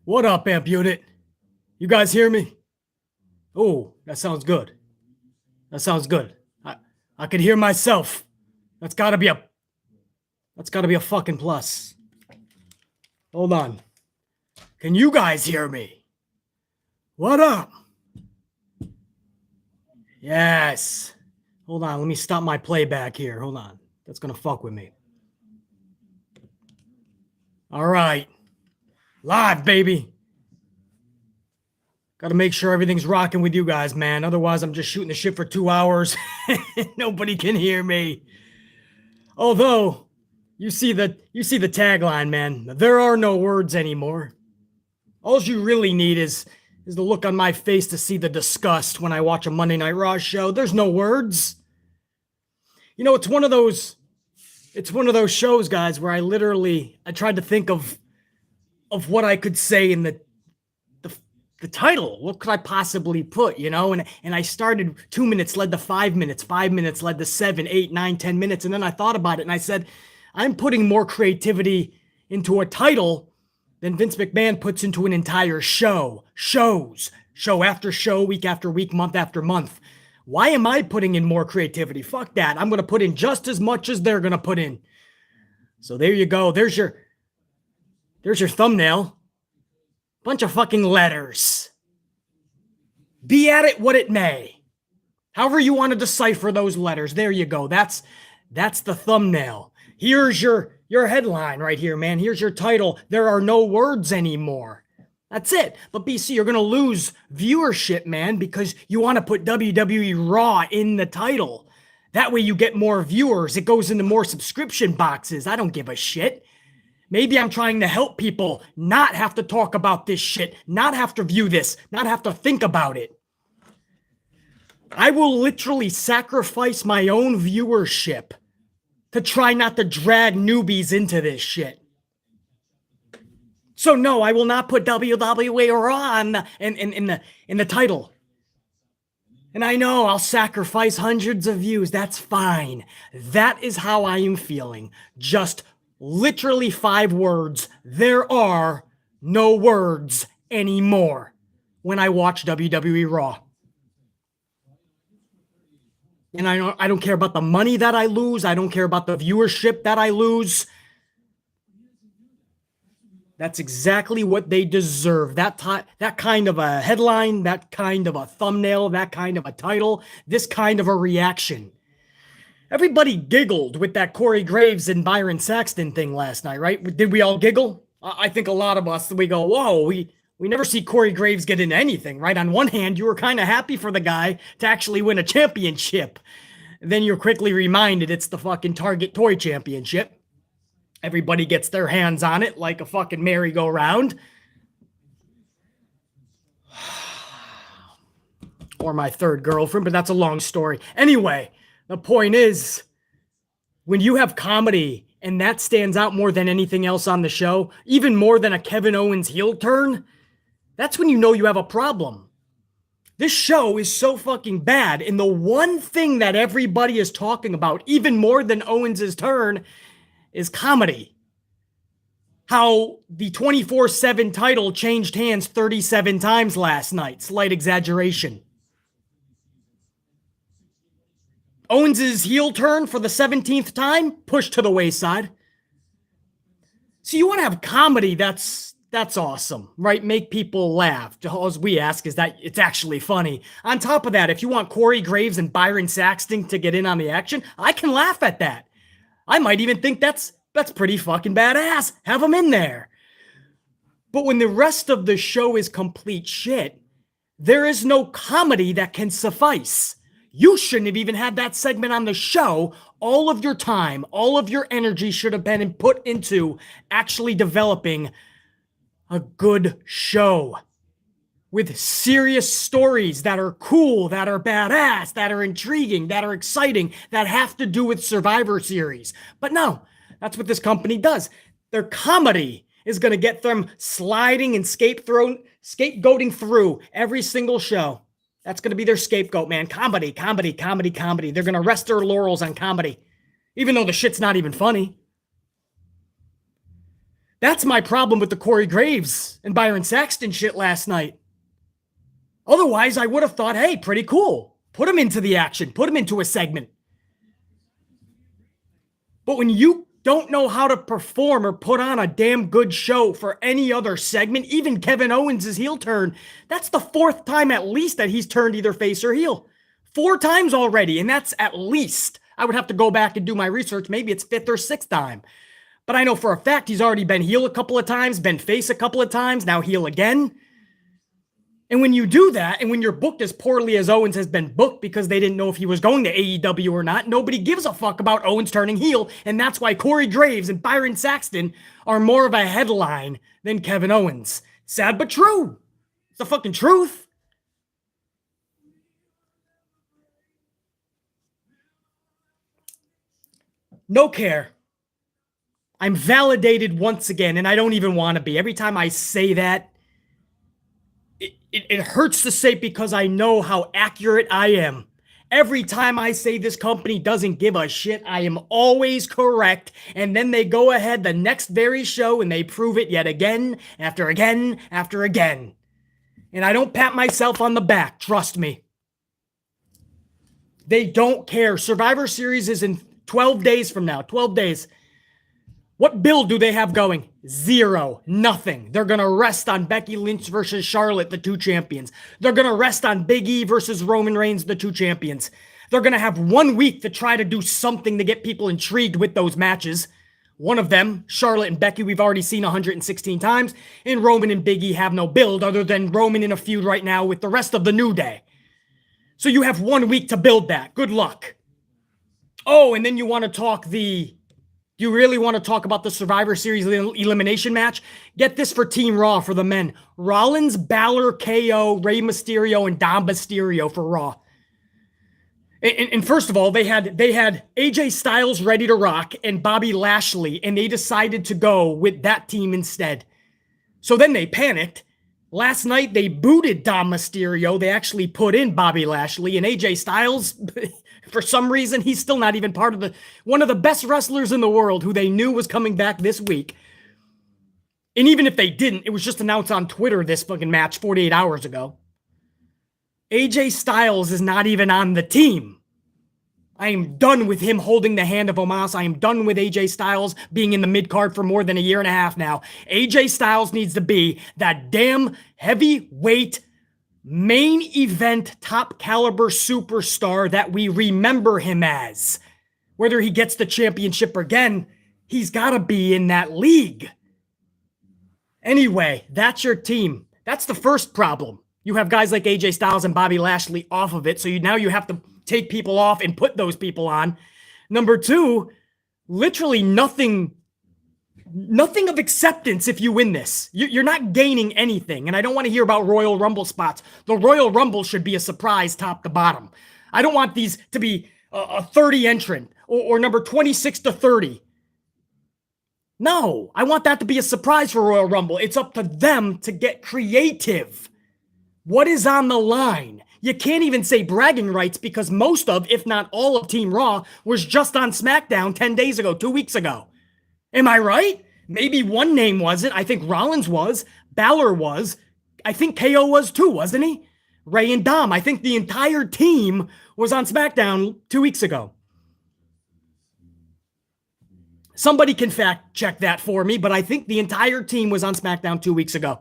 What up, Amp Unit? You guys hear me? Oh, that sounds good. That sounds good. I can hear myself. That's gotta be a fucking plus. Hold on. Can you guys hear me? What up? Yes. Hold on, let me stop my playback here. Hold on. That's gonna fuck with me. All right. Live, baby. Got to make sure everything's rocking with you guys, man. Otherwise, I'm just shooting the shit for 2 hours. Nobody can hear me. Although, you see the tagline, man. There are no words anymore. All you really need is the look on my face to see the disgust when I watch a Monday Night Raw show. There's no words. You know, it's one of those shows, guys, where I tried to think of what I could say in the title. What could I possibly put, you know? And I started 2 minutes led to 5 minutes, 5 minutes led to 7, 8, 9, 10 minutes. And then I thought about it and I said, I'm putting more creativity into a title than Vince McMahon puts into an entire show. Show after show, week after week, month after month. Why am I putting in more creativity? Fuck that. I'm going to put in just as much as they're going to put in. So there you go. There's your thumbnail. Bunch of fucking letters. Be at it what it may. However you want to decipher those letters, there you go. That's the thumbnail. Here's your headline right here, man. Here's your title. There are no words anymore. That's it. But BC, you're going to lose viewership, man, because you want to put WWE Raw in the title. That way you get more viewers. It goes into more subscription boxes. I don't give a shit. Maybe I'm trying to help people not have to talk about this shit, not have to view this, not have to think about it. I will literally sacrifice my own viewership to try not to drag newbies into this shit. So no, I will not put WWE Raw in the title. And I know I'll sacrifice hundreds of views. That's fine. That is how I am feeling. Just literally 5 words. There are no words anymore when I watch WWE Raw. And I don't care about the money that I lose. I don't care about the viewership that I lose. That's exactly what they deserve. That kind of a headline, that kind of a thumbnail, that kind of a title, this kind of a reaction. Everybody giggled with that Corey Graves and Byron Saxton thing last night, right? Did we all giggle? I think a lot of us, we go, whoa, we never see Corey Graves get into anything, right? On one hand, you were kind of happy for the guy to actually win a championship. Then you're quickly reminded it's the fucking Target Toy Championship. Everybody gets their hands on it like a fucking merry-go-round. Or my third girlfriend, but that's a long story. Anyway, the point is, when you have comedy and that stands out more than anything else on the show, even more than a Kevin Owens heel turn, that's when you know you have a problem. This show is so fucking bad, and the one thing that everybody is talking about, even more than Owens' turn, is comedy. How the 24/7 title changed hands 37 times last night. Slight exaggeration. Owens' heel turn for the 17th time, pushed to the wayside. So you want to have comedy, that's awesome, right? Make people laugh. All we ask is that it's actually funny. On top of that, if you want Corey Graves and Byron Saxton to get in on the action, I can laugh at that. I might even think that's pretty fucking badass. Have them in there. But when the rest of the show is complete shit, there is no comedy that can suffice. You shouldn't have even had that segment on the show. All of your time, all of your energy should have been put into actually developing a good show. with serious stories that are cool, that are badass, that are intriguing, that are exciting, that have to do with Survivor Series. But no, that's what this company does. Their comedy is going to get them sliding and scapegoating through every single show. That's going to be their scapegoat, man. Comedy, comedy, comedy, comedy. They're going to rest their laurels on comedy, even though the shit's not even funny. That's my problem with the Corey Graves and Byron Saxton shit last night. Otherwise, I would have thought, hey, pretty cool. Put him into the action. Put him into a segment. But when you don't know how to perform or put on a damn good show for any other segment, even Kevin Owens' heel turn, that's the fourth time at least that he's turned either face or heel. 4 times already, and that's at least. I would have to go back and do my research. Maybe it's 5th or 6th time. But I know for a fact he's already been heel a couple of times, been face a couple of times, now heel again. And when you do that, and when you're booked as poorly as Owens has been booked because they didn't know if he was going to AEW or not, nobody gives a fuck about Owens turning heel, and that's why Corey Graves and Byron Saxton are more of a headline than Kevin Owens. Sad but true. It's the fucking truth. No care. I'm validated once again, and I don't even want to be. Every time I say that, it hurts to say because I know how accurate I am. Every time I say this company doesn't give a shit, I am always correct. And then they go ahead the next very show and they prove it yet again, after again, after again. And I don't pat myself on the back, trust me. They don't care. Survivor Series is in 12 days from now, 12 days. What build do they have going? 0. Nothing. They're going to rest on Becky Lynch versus Charlotte, the 2 champions. They're going to rest on Big E versus Roman Reigns, the 2 champions. They're going to have 1 week to try to do something to get people intrigued with those matches. One of them, Charlotte and Becky, we've already seen 116 times. And Roman and Big E have no build other than Roman in a feud right now with the rest of the New Day. So you have 1 week to build that. Good luck. Oh, and then you want to talk you really want to talk about the Survivor Series elimination match? Get this for Team Raw for the men. Rollins, Balor, KO, Rey Mysterio, and Dom Mysterio for Raw. And first of all, they had AJ Styles ready to rock and Bobby Lashley, and they decided to go with that team instead. So then they panicked. Last night, they booted Dom Mysterio. They actually put in Bobby Lashley, and AJ Styles... For some reason, he's still not even part of one of the best wrestlers in the world who they knew was coming back this week. And even if they didn't, it was just announced on Twitter this fucking match 48 hours ago. AJ Styles is not even on the team. I am done with him holding the hand of Omos. I am done with AJ Styles being in the mid-card for more than a year and a half now. AJ Styles needs to be that damn heavyweight main event top caliber superstar that we remember him as. Whether he gets the championship again, he's got to be in that league. Anyway, that's your team. That's the first problem. You have guys like AJ Styles and Bobby Lashley off of it, so now you have to take people off and put those people on. Number 2, literally nothing of acceptance if you win this. You're not gaining anything, and I don't want to hear about Royal Rumble spots. The Royal Rumble should be a surprise top to bottom. I don't want these to be a 30 entrant or number 26 to 30. No, I want that to be a surprise for Royal Rumble. It's up to them to get creative. What is on the line? You can't even say bragging rights because most of, if not all of Team Raw was just on SmackDown 10 days ago, 2 weeks ago. Am I right? Maybe one name wasn't. I think Rollins was. Balor was. I think KO was too, wasn't he? Rey and Dom. I think the entire team was on SmackDown 2 weeks ago. Somebody can fact check that for me, but I think the entire team was on SmackDown 2 weeks ago.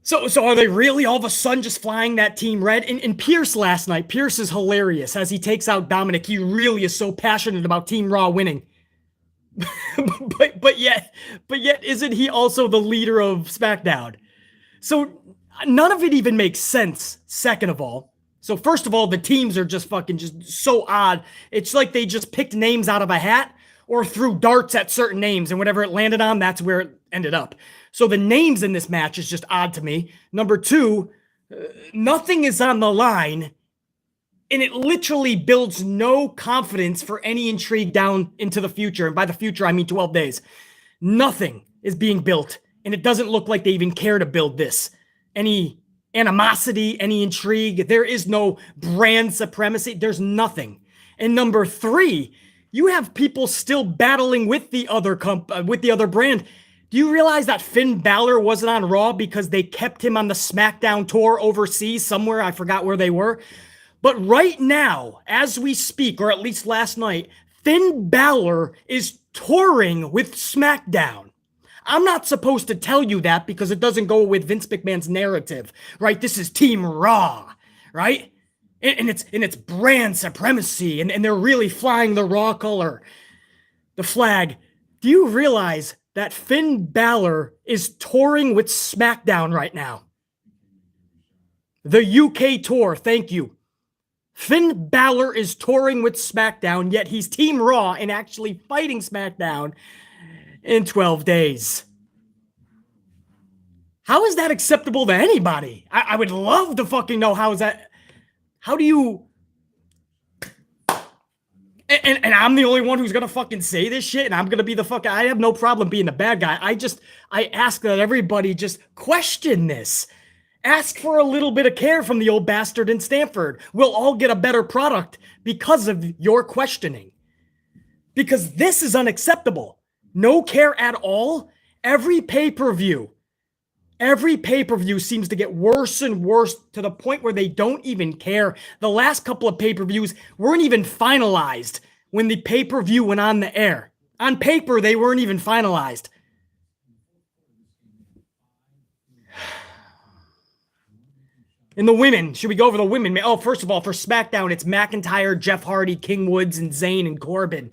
So are they really all of a sudden just flying that team red? And Pierce last night, Pierce is hilarious as he takes out Dominic. He really is so passionate about Team Raw winning. but yet isn't he also the leader of SmackDown? So none of it even makes sense, second of all. So first of all, the teams are just so odd. It's like they just picked names out of a hat or threw darts at certain names, and whatever it landed on, that's where it ended up. So the names in this match is just odd to me. Number two, nothing is on the line, and it literally builds no confidence for any intrigue down into the future. And by the future, I mean 12 days. Nothing is being built, and it doesn't look like they even care to build this. Any animosity, any intrigue. There is no brand supremacy. There's nothing. And number three, you have people still battling with the other brand. Do you realize that Finn Balor wasn't on Raw because they kept him on the SmackDown tour overseas somewhere? I forgot where they were. But right now, as we speak, or at least last night, Finn Balor is touring with SmackDown. I'm not supposed to tell you that because it doesn't go with Vince McMahon's narrative, right? This is Team Raw, right? And it's brand supremacy, and they're really flying the Raw color, the flag. Do you realize that Finn Balor is touring with SmackDown right now? The UK tour, thank you. Finn Balor is touring with SmackDown, yet he's Team Raw and actually fighting SmackDown in 12 days. How is that acceptable to anybody? I would love to fucking know how is that. How do you... And I'm the only one who's going to fucking say this shit, and I'm going to be the fucking... I have no problem being the bad guy. I ask that everybody just question this. Ask for a little bit of care from the old bastard in Stanford. We'll all get a better product because of your questioning. Because this is unacceptable. No care at all. Every pay-per-view seems to get worse and worse to the point where they don't even care. The last couple of pay-per-views weren't even finalized when the pay-per-view went on the air. On paper, they weren't even finalized. And the women, should we go over the women? Oh, first of all, for SmackDown, it's McIntyre, Jeff Hardy, King Woods, and Zayn and Corbin.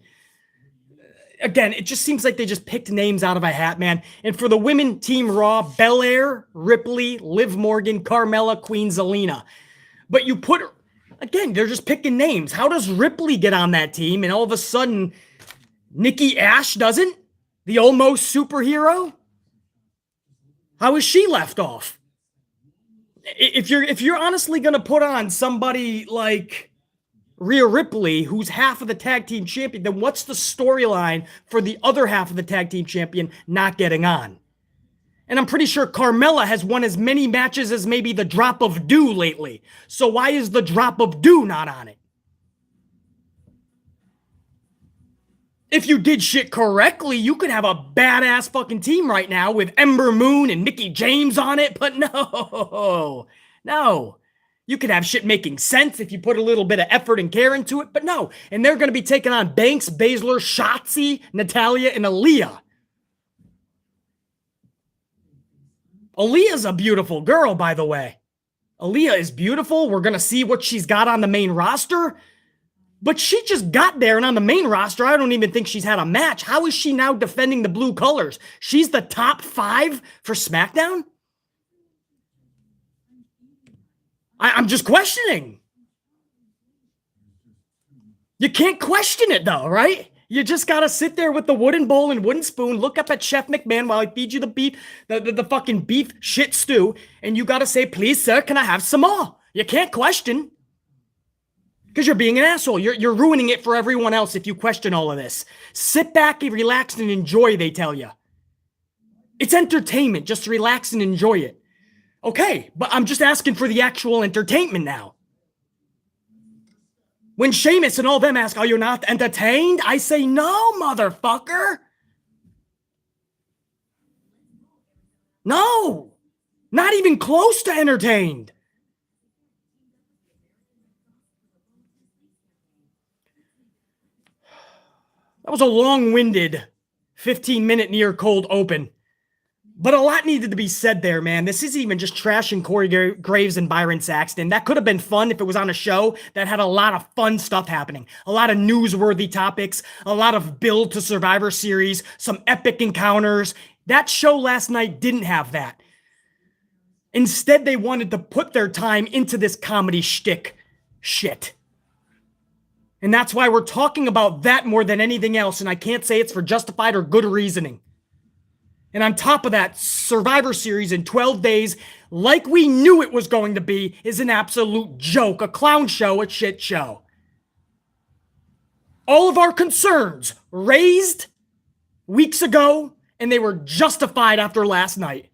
Again, it just seems like they just picked names out of a hat, man. And for the women, Team Raw, Belair, Ripley, Liv Morgan, Carmella, Queen Zelina. But you put, again, they're just picking names. How does Ripley get on that team and all of a sudden Nikki Ash doesn't? The almost superhero? How is she left off? If you're honestly going to put on somebody like Rhea Ripley, who's half of the tag team champion, then what's the storyline for the other half of the tag team champion not getting on? And I'm pretty sure Carmella has won as many matches as maybe the Drop of Dew lately. So why is the Drop of Dew not on it? If you did shit correctly, you could have a badass fucking team right now with Ember Moon and Mickie James on it, but no. You could have shit making sense if you put a little bit of effort and care into it, but no. And they're going to be taking on Banks, Baszler, Shotzi, Natalya, and Aaliyah. Aaliyah's a beautiful girl, by the way. Aaliyah is beautiful. We're going to see what she's got on the main roster. But she just got there, and on the main roster, I don't even think she's had a match. How is she now defending the blue colors? She's the top 5 for SmackDown? I'm just questioning. You can't question it, though, right? You just got to sit there with the wooden bowl and wooden spoon, look up at Chef McMahon while he feeds you the beef, the fucking beef shit stew, and you got to say, please, sir, can I have some more? You can't question. Because you're being an asshole. You're ruining it for everyone else if you question all of this. Sit back and relax and enjoy, they tell you. It's entertainment. Just relax and enjoy it. Okay, but I'm just asking for the actual entertainment now. When Sheamus and all them ask, are you not entertained? I say, no, motherfucker. No. Not even close to entertained. That was a long-winded 15-minute near cold open. But a lot needed to be said there, man. This isn't even just trashing Corey Graves and Byron Saxton. That could have been fun if it was on a show that had a lot of fun stuff happening. A lot of newsworthy topics, a lot of build to Survivor Series, some epic encounters. That show last night didn't have that. Instead, they wanted to put their time into this comedy shtick shit. And that's why we're talking about that more than anything else. And I can't say it's for justified or good reasoning. And on top of that, Survivor Series in 12 days, like we knew it was going to be, is an absolute joke, a clown show, a shit show. All of our concerns raised weeks ago, and they were justified after last night.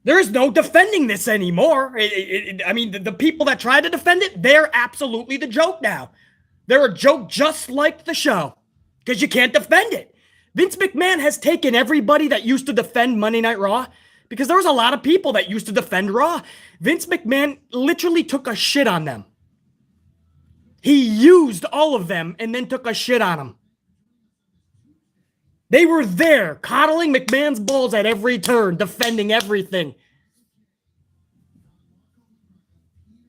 There's no defending this anymore. I mean, the people that try to defend it, they're absolutely the joke now. They're a joke just like the show because you can't defend it. Vince McMahon has taken everybody that used to defend Monday Night Raw, because there was a lot of people that used to defend Raw. Vince McMahon literally took a shit on them. He used all of them and then took a shit on them. They were there, coddling McMahon's balls at every turn, defending everything.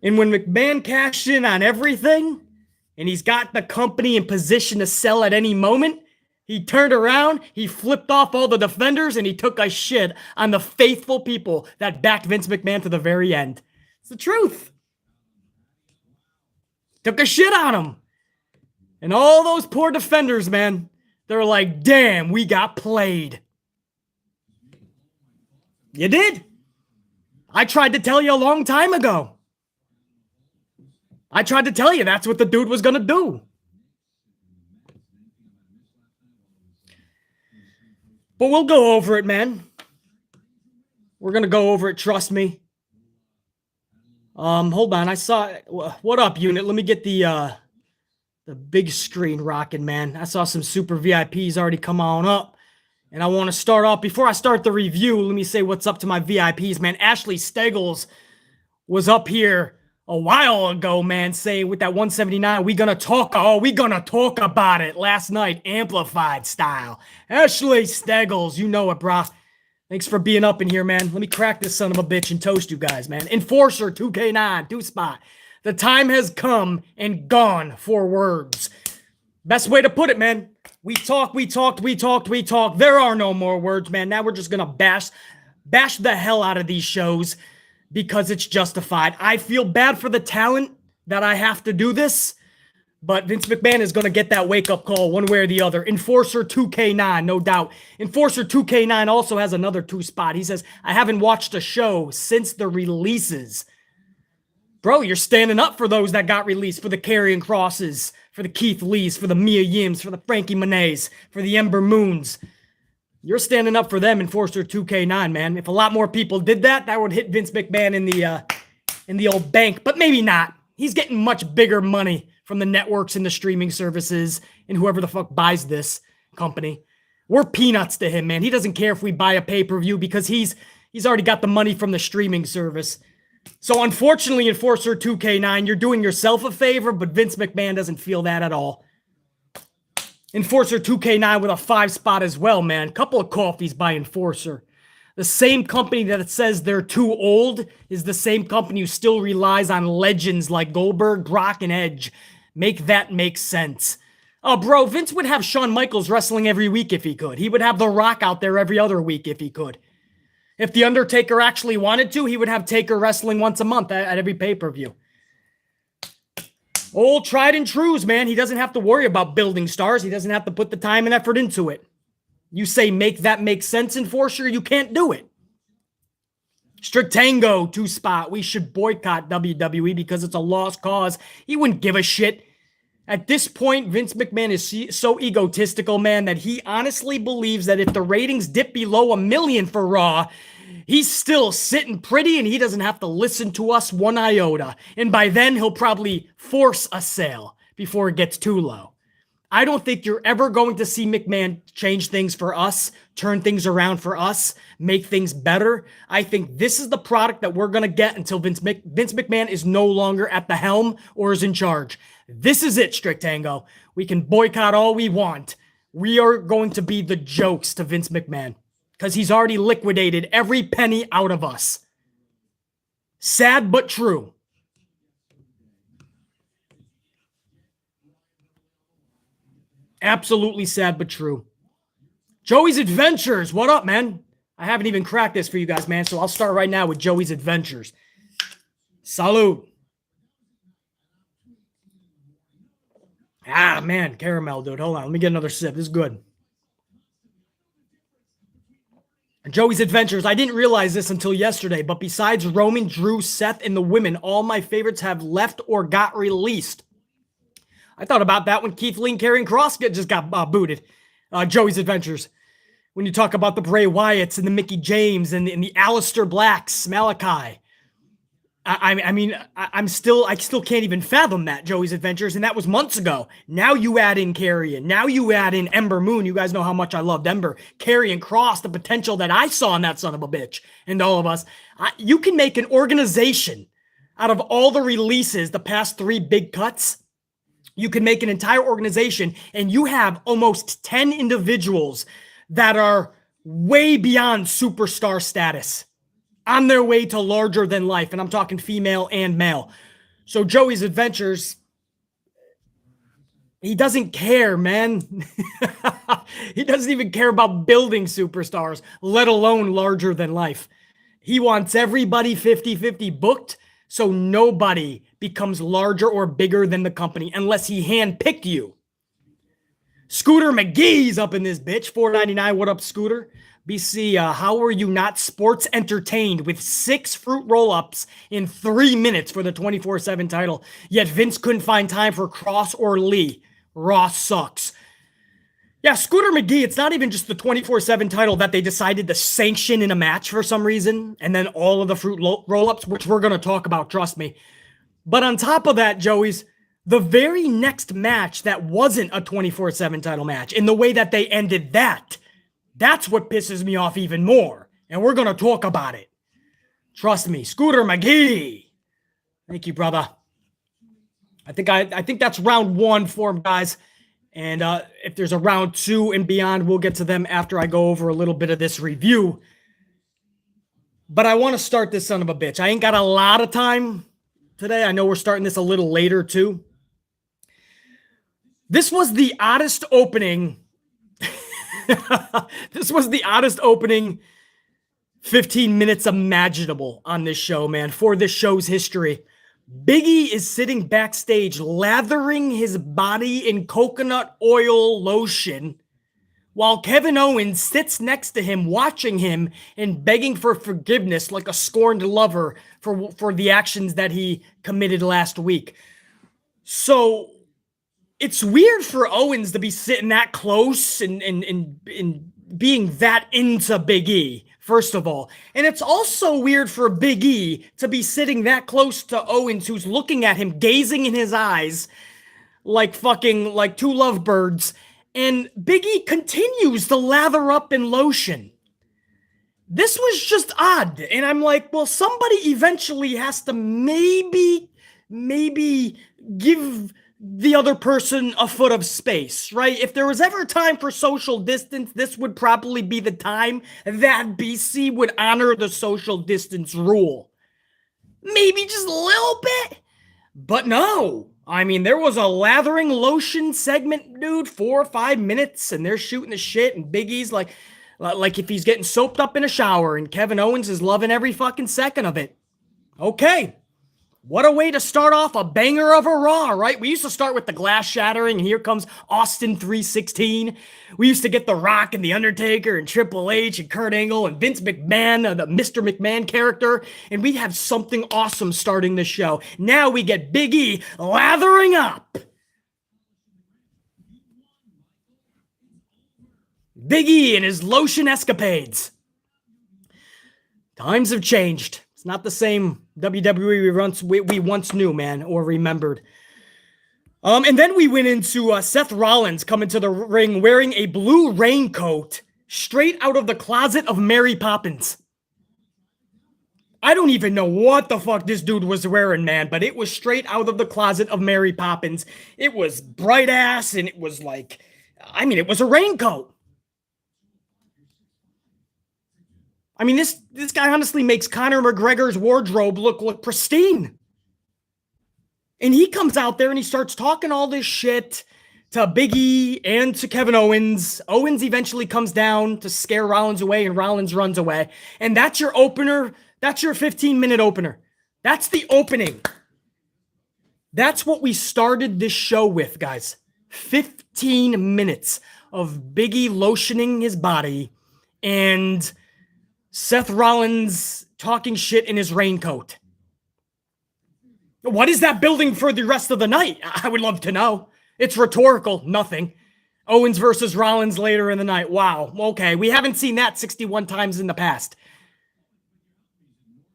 And when McMahon cashed in on everything, and he's got the company in position to sell at any moment, he turned around, he flipped off all the defenders, and he took a shit on the faithful people that backed Vince McMahon to the very end. It's the truth. Took a shit on him. And all those poor defenders, man, they're like, damn, we got played. You did. I tried to tell you a long time ago. I tried to tell you that's what the dude was going to do. But we'll go over it, man. We're going to go over it, trust me. Hold on. I saw, what up, unit? Let me get the big screen rocking, man. I saw some super VIPs already come on up. And I want to start off, before I start the review, let me say what's up to my VIPs, man. Ashley Steggles was up here a while ago, man, saying with that 179, we gonna talk about it last night, amplified style. Ashley Steggles, you know it, brah. Thanks for being up in here, man. Let me crack this son of a bitch and toast you guys, man. Enforcer 2K9, 2-spot. The time has come and gone for words. Best way to put it, man. We talked. There are no more words, man. Now we're just going to bash the hell out of these shows because it's justified. I feel bad for the talent that I have to do this, but Vince McMahon is going to get that wake-up call one way or the other. Enforcer 2K9, no doubt. Enforcer 2K9 also has another 2-spot. He says, I haven't watched a show since the releases. Bro, you're standing up for those that got released, for the Karrion Crosses, for the Keith Lees, for the Mia Yims, for the Frankie Monets, for the Ember Moons. You're standing up for them, Enforcer 2K9, man. If a lot more people did that, that would hit Vince McMahon in the old bank, but maybe not. He's getting much bigger money from the networks and the streaming services and whoever the fuck buys this company. We're peanuts to him, man. He doesn't care if we buy a pay-per-view because he's already got the money from the streaming service. So unfortunately, Enforcer 2K9, you're doing yourself a favor, but Vince McMahon doesn't feel that at all. Enforcer 2K9 with a 5-spot as well, man. Couple of coffees by Enforcer. The same company that says they're too old is the same company who still relies on legends like Goldberg, Brock, and Edge. Make that make sense. Oh, bro, Vince would have Shawn Michaels wrestling every week if he could. He would have The Rock out there every other week if he could. If The Undertaker actually wanted to, he would have Taker wrestling once a month at every pay-per-view. Old tried and trues, man. He doesn't have to worry about building stars. He doesn't have to put the time and effort into it. You say make that make sense, Enforcer, you can't do it. Strict Tango, 2-spot. We should boycott WWE because it's a lost cause. He wouldn't give a shit. At this point, Vince McMahon is so egotistical, man, that he honestly believes that if the ratings dip below 1 million for Raw, he's still sitting pretty and he doesn't have to listen to us one iota. And by then, he'll probably force a sale before it gets too low. I don't think you're ever going to see McMahon change things for us, turn things around for us, make things better. I think this is the product that we're going to get until Vince McMahon is no longer at the helm or is in charge. This is it, Strict Tango. We can boycott all we want. We are going to be the jokes to Vince McMahon because he's already liquidated every penny out of us. Sad but true. Absolutely sad but true. Joey's Adventures. What up, man? I haven't even cracked this for you guys, man, so I'll start right now with Joey's Adventures. Salute. Ah, man, caramel, dude. Hold on. Let me get another sip. This is good. Joey's Adventures. I didn't realize this until yesterday, but besides Roman, Drew, Seth, and the women, all my favorites have left or got released. I thought about that when Keith Lee, Karrion Kross just got booted. Joey's Adventures. When you talk about the Bray Wyatts and the Mickey James and the Aleister Blacks, Malachi. I still can't even fathom that, Joey's Adventures, and that was months ago. Now you add in Karrion. Now you add in Ember Moon. You guys know how much I loved Ember. Karrion Kross, the potential that I saw in that son of a bitch, and all of us. You can make an organization out of all the releases, the past 3 big cuts. You can make an entire organization, and you have almost 10 individuals that are way beyond superstar status, on their way to larger than life. And I'm talking female and male. So Joey's Adventures, he doesn't care, man. He doesn't even care about building superstars, let alone larger than life. He wants everybody 50-50 booked, so nobody becomes larger or bigger than the company unless he handpicked you. Scooter McGee's up in this bitch. $4.99. What up, Scooter? BC, how are you not sports entertained with 6 fruit roll-ups in 3 minutes for the 24/7 title, yet Vince couldn't find time for Cross or Lee? Raw sucks. Yeah, Scooter McGee, it's not even just the 24/7 title that they decided to sanction in a match for some reason, and then all of the fruit roll-ups, which we're going to talk about, trust me. But on top of that, Joey's, the very next match that wasn't a 24/7 title match, in the way that they ended that, that's what pisses me off even more. And we're going to talk about it. Trust me, Scooter McGee. Thank you, brother. I think that's round 1 for him, guys. And if there's a round 2 and beyond, we'll get to them after I go over a little bit of this review. But I want to start this son of a bitch. I ain't got a lot of time today. I know we're starting this a little later, too. This was the oddest opening. This was the oddest opening 15 minutes imaginable on this show, man, for this show's history. Big E is sitting backstage, lathering his body in coconut oil lotion, while Kevin Owens sits next to him, watching him and begging for forgiveness like a scorned lover for the actions that he committed last week. So it's weird for Owens to be sitting that close and being that into Big E, first of all. And it's also weird for Big E to be sitting that close to Owens, who's looking at him, gazing in his eyes like 2 lovebirds. And Big E continues to lather up in lotion. This was just odd. And I'm like, well, somebody eventually has to maybe give the other person a foot of space, right? If there was ever a time for social distance, this would probably be the time that BC would honor the social distance rule. Maybe just a little bit, but no. I mean, there was a lathering lotion segment, dude, 4 or 5 minutes, and they're shooting the shit, and Big E's like if he's getting soaped up in a shower, and Kevin Owens is loving every fucking second of it. Okay. What a way to start off a banger of a Raw, right? We used to start with the glass shattering, and here comes Austin 3:16. We used to get The Rock and The Undertaker and Triple H and Kurt Angle and Vince McMahon, the Mr. McMahon character, and we'd have something awesome starting the show. Now we get Big E lathering up. Big E and his lotion escapades. Times have changed. It's not the same WWE we once knew, man, or remembered. And then we went into Seth Rollins coming to the ring wearing a blue raincoat straight out of the closet of Mary Poppins. I don't even know what the fuck this dude was wearing, man, but it was straight out of the closet of Mary Poppins. It was bright ass, and it was like, it was a raincoat. I mean, this guy honestly makes Conor McGregor's wardrobe look pristine. And he comes out there and he starts talking all this shit to Big E and to Kevin Owens. Owens eventually comes down to scare Rollins away, and Rollins runs away. And that's your opener. That's your 15-minute opener. That's the opening. That's what we started this show with, guys. 15 minutes of Big E lotioning his body and Seth Rollins talking shit in his raincoat. What is that building for the rest of the night? I would love to know. It's rhetorical. Nothing. Owens versus Rollins later in the night. Wow. Okay. We haven't seen that 61 times in the past.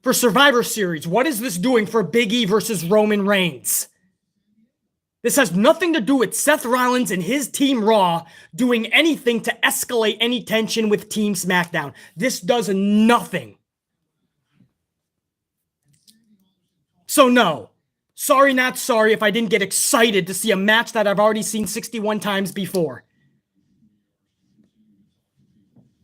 For Survivor Series, what is this doing for Big E versus Roman Reigns? This has nothing to do with Seth Rollins and his Team Raw doing anything to escalate any tension with Team SmackDown. This does nothing. So no. Sorry, not sorry if I didn't get excited to see a match that I've already seen 61 times before.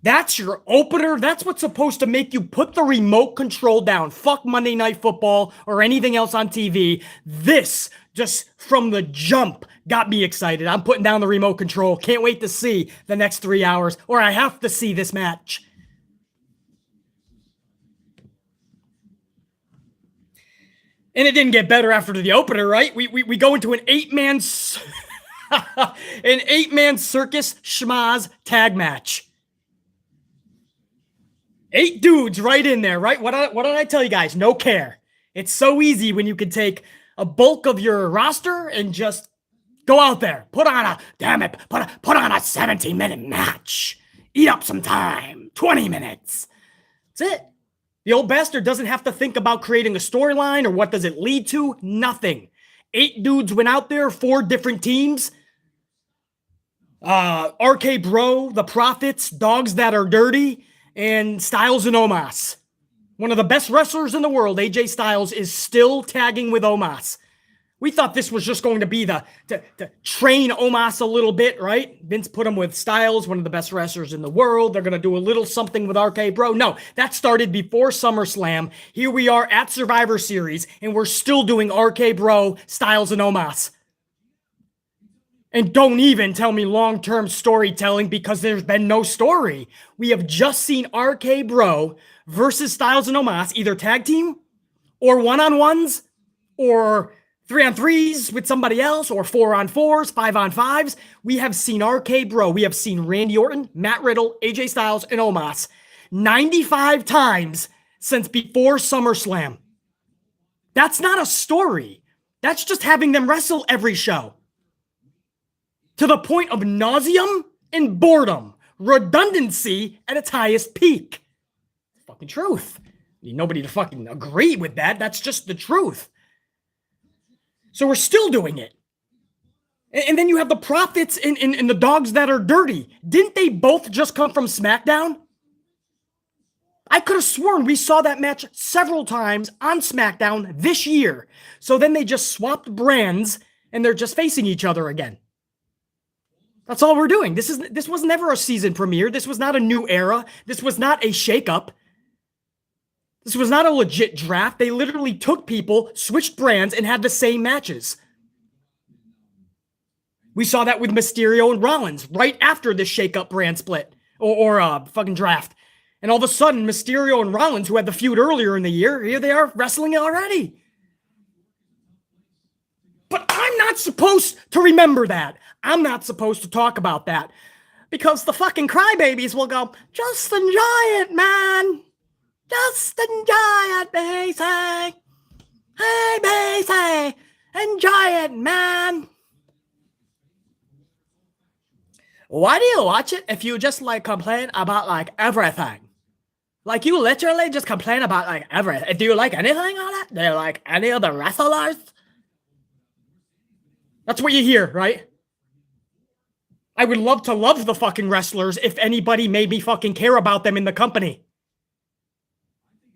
That's your opener. That's what's supposed to make you put the remote control down. Fuck Monday Night Football or anything else on TV. This, just from the jump, got me excited. I'm putting down the remote control. Can't wait to see the next 3 hours, or I have to see this match. And it didn't get better after the opener, right? We go into an eight-man circus schmaz tag match. 8 dudes right in there, right? What did I tell you guys? No care. It's so easy when you can take a bulk of your roster and just go out there. Put on a 17-minute match. Eat up some time. 20 minutes. That's it. The old bastard doesn't have to think about creating a storyline or what does it lead to. Nothing. 8 dudes went out there, 4 different teams. RK Bro, The Profits, Dogs That Are Dirty, and Styles and Omos. One of the best wrestlers in the world, AJ Styles, is still tagging with Omos. We thought this was just going to be to train Omos a little bit, right? Vince put him with Styles, one of the best wrestlers in the world. They're going to do a little something with RK Bro. No, that started before SummerSlam. Here we are at Survivor Series, and we're still doing RK Bro, Styles, and Omos. And don't even tell me long-term storytelling because there's been no story. We have just seen RK Bro versus Styles and Omos, either tag team or one-on-ones or 3-on-3s with somebody else or 4-on-4s, 5-on-5s. We have seen RK Bro. We have seen Randy Orton, Matt Riddle, AJ Styles, and Omos 95 times since before SummerSlam. That's not a story. That's just having them wrestle every show. To the point of nauseum and boredom. Redundancy at its highest peak. Fucking truth. Need nobody to fucking agree with that. That's just the truth. So we're still doing it. And then you have the Profits and the Dogs That Are Dirty. Didn't they both just come from SmackDown? I could have sworn we saw that match several times on SmackDown this year. So then they just swapped brands and they're just facing each other again. That's all we're doing. This was never a season premiere. This was not a new era. This was not a shakeup. This was not a legit draft. They literally took people, switched brands, and had the same matches. We saw that with Mysterio and Rollins right after this shakeup brand split or fucking draft. And all of a sudden, Mysterio and Rollins, who had the feud earlier in the year, here they are wrestling already. But I'm not supposed to remember that. I'm not supposed to talk about that. Because the fucking crybabies will go, just enjoy it, man. Just enjoy it, Basie. Hey, Basie. Enjoy it, man. Why do you watch it if you just, complain about, everything? Like, you literally just complain about, everything. Do you like anything on it? Do you like any of the wrestlers? That's what you hear, right? I would love to love the fucking wrestlers if anybody made me fucking care about them in the company.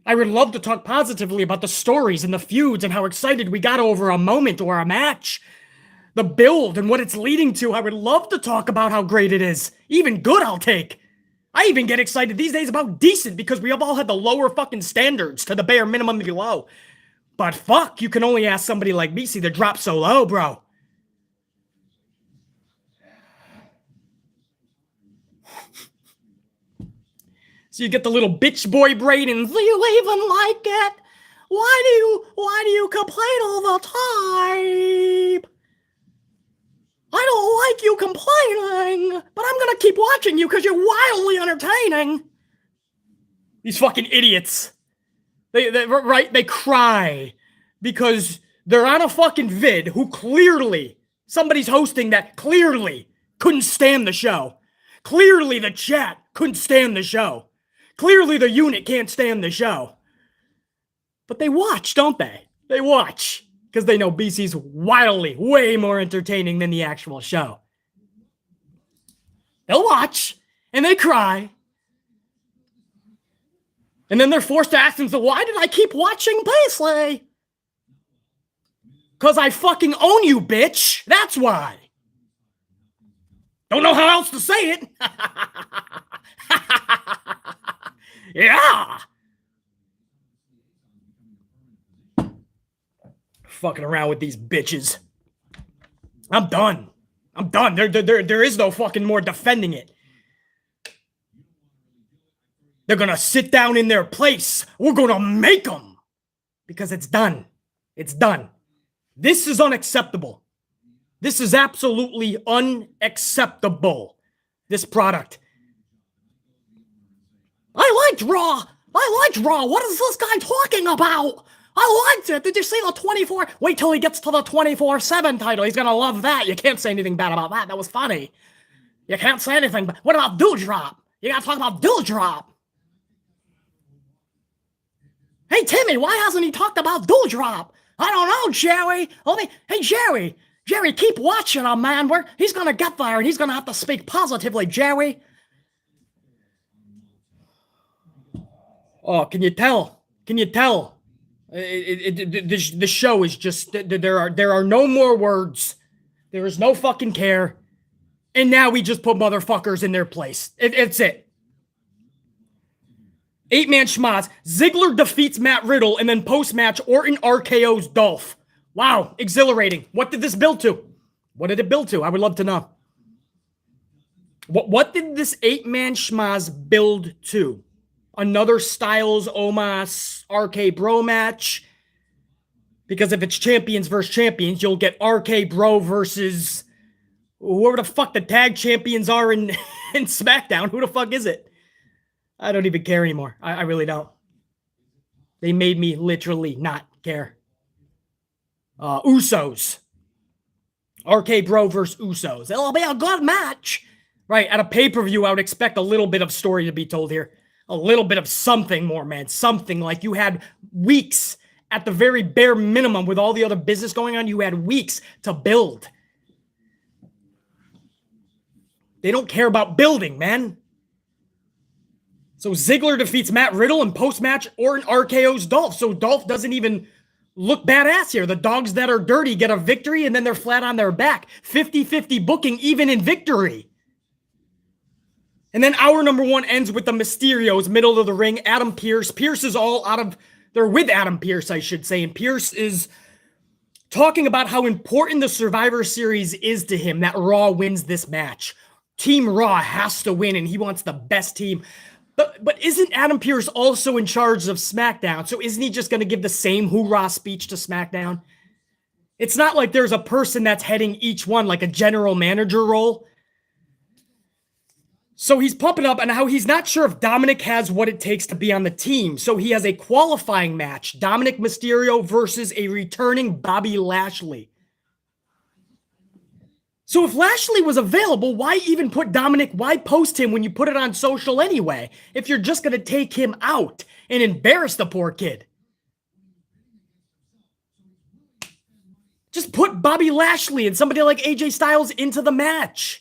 I would love to talk positively about the stories and the feuds and how excited we got over a moment or a match. The build and what it's leading to. I would love to talk about how great it is. Even good, I'll take. I even get excited these days about decent because we have all had the lower fucking standards to the bare minimum below. But fuck, you can only ask somebody like me to drop so low, bro. So you get the little bitch boy brain and do you even like it? Why do you complain all the time? I don't like you complaining, but I'm gonna keep watching you because you're wildly entertaining. These fucking idiots. They cry because they're on a fucking vid who clearly, somebody's hosting that clearly couldn't stand the show. Clearly the chat couldn't stand the show. Clearly the unit can't stand the show. But they watch, don't they? They watch because they know BC's wildly, way more entertaining than the actual show. They'll watch and they cry. And then they're forced to ask themselves, why did I keep watching Paisley? Because I fucking own you, bitch. That's why. Don't know how else to say it. Yeah. Fucking around with these bitches. I'm done. I'm done. There is no fucking more defending it. They're going to sit down in their place. We're going to make them. Because it's done. It's done. This is unacceptable. This is absolutely unacceptable. This product. I liked Raw. What is this guy talking about? I liked it. Did you see the 24? Wait till he gets to the 24/7 title. He's going to love that. You can't say anything bad about that. That was funny. You can't say anything. But what about Doudrop? You got to talk about Doudrop. Hey, Timmy, why hasn't he talked about Doudrop? I don't know, Jerry. Hey, Jerry, keep watching him, man. He's going to get there, and he's going to have to speak positively, Jerry. Oh, can you tell? Can you tell? The show is just, there are no more words. There is no fucking care. And now we just put motherfuckers in their place. It's it. 8-man schmoz. Ziggler defeats Matt Riddle, and then post-match, Orton RKO's Dolph. Wow, exhilarating. What did this build to? What did it build to? I would love to know. What did this 8-man schmoz build to? Another Styles, Omos, RK Bro match? Because if it's champions versus champions, you'll get RK Bro versus whoever the fuck the tag champions are in SmackDown. Who the fuck is it? I don't even care anymore. I really don't. They made me literally not care. Usos. RK Bro versus Usos. It'll be a good match. Right, at a pay-per-view, I would expect a little bit of story to be told here. A little bit of something more, man. Something like you had weeks at the very bare minimum with all the other business going on. You had weeks to build. They don't care about building, man. So Ziggler defeats Matt Riddle and post-match Orton RKO's Dolph. So Dolph doesn't even look badass here. The dogs that are dirty get a victory and then they're flat on their back. 50-50 booking even in victory. And then hour number 1 ends with the Mysterios, middle of the ring. Adam Pearce. Pearce is all out of... They're with Adam Pearce, I should say. And Pearce is talking about how important the Survivor Series is to him, that Raw wins this match. Team Raw has to win, and he wants the best team. But isn't Adam Pearce also in charge of SmackDown? So isn't he just going to give the same hoorah speech to SmackDown? It's not like there's a person that's heading each one, like a general manager role. So he's pumping up on how he's not sure if Dominic has what it takes to be on the team. So he has a qualifying match, Dominic Mysterio versus a returning Bobby Lashley. So if Lashley was available, why even put Dominic? Why post him when you put it on social anyway? If you're just going to take him out and embarrass the poor kid. Just put Bobby Lashley and somebody like AJ Styles into the match.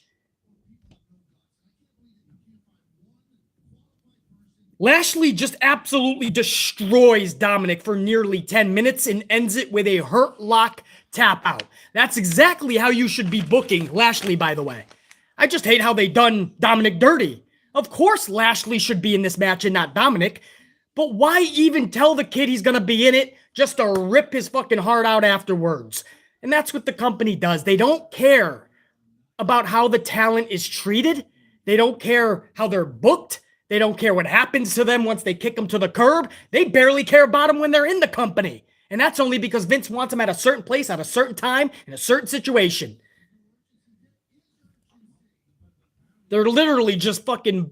Lashley just absolutely destroys Dominic for nearly 10 minutes and ends it with a Hurt Lock tap out. That's exactly how you should be booking Lashley, by the way. I just hate how they done Dominic dirty. Of course Lashley should be in this match and not Dominic. But why even tell the kid he's going to be in it just to rip his fucking heart out afterwards? And that's what the company does. They don't care about how the talent is treated. They don't care how they're booked. They don't care what happens to them once they kick them to the curb. They barely care about them when they're in the company. And that's only because Vince wants them at a certain place, at a certain time, in a certain situation. They're literally just fucking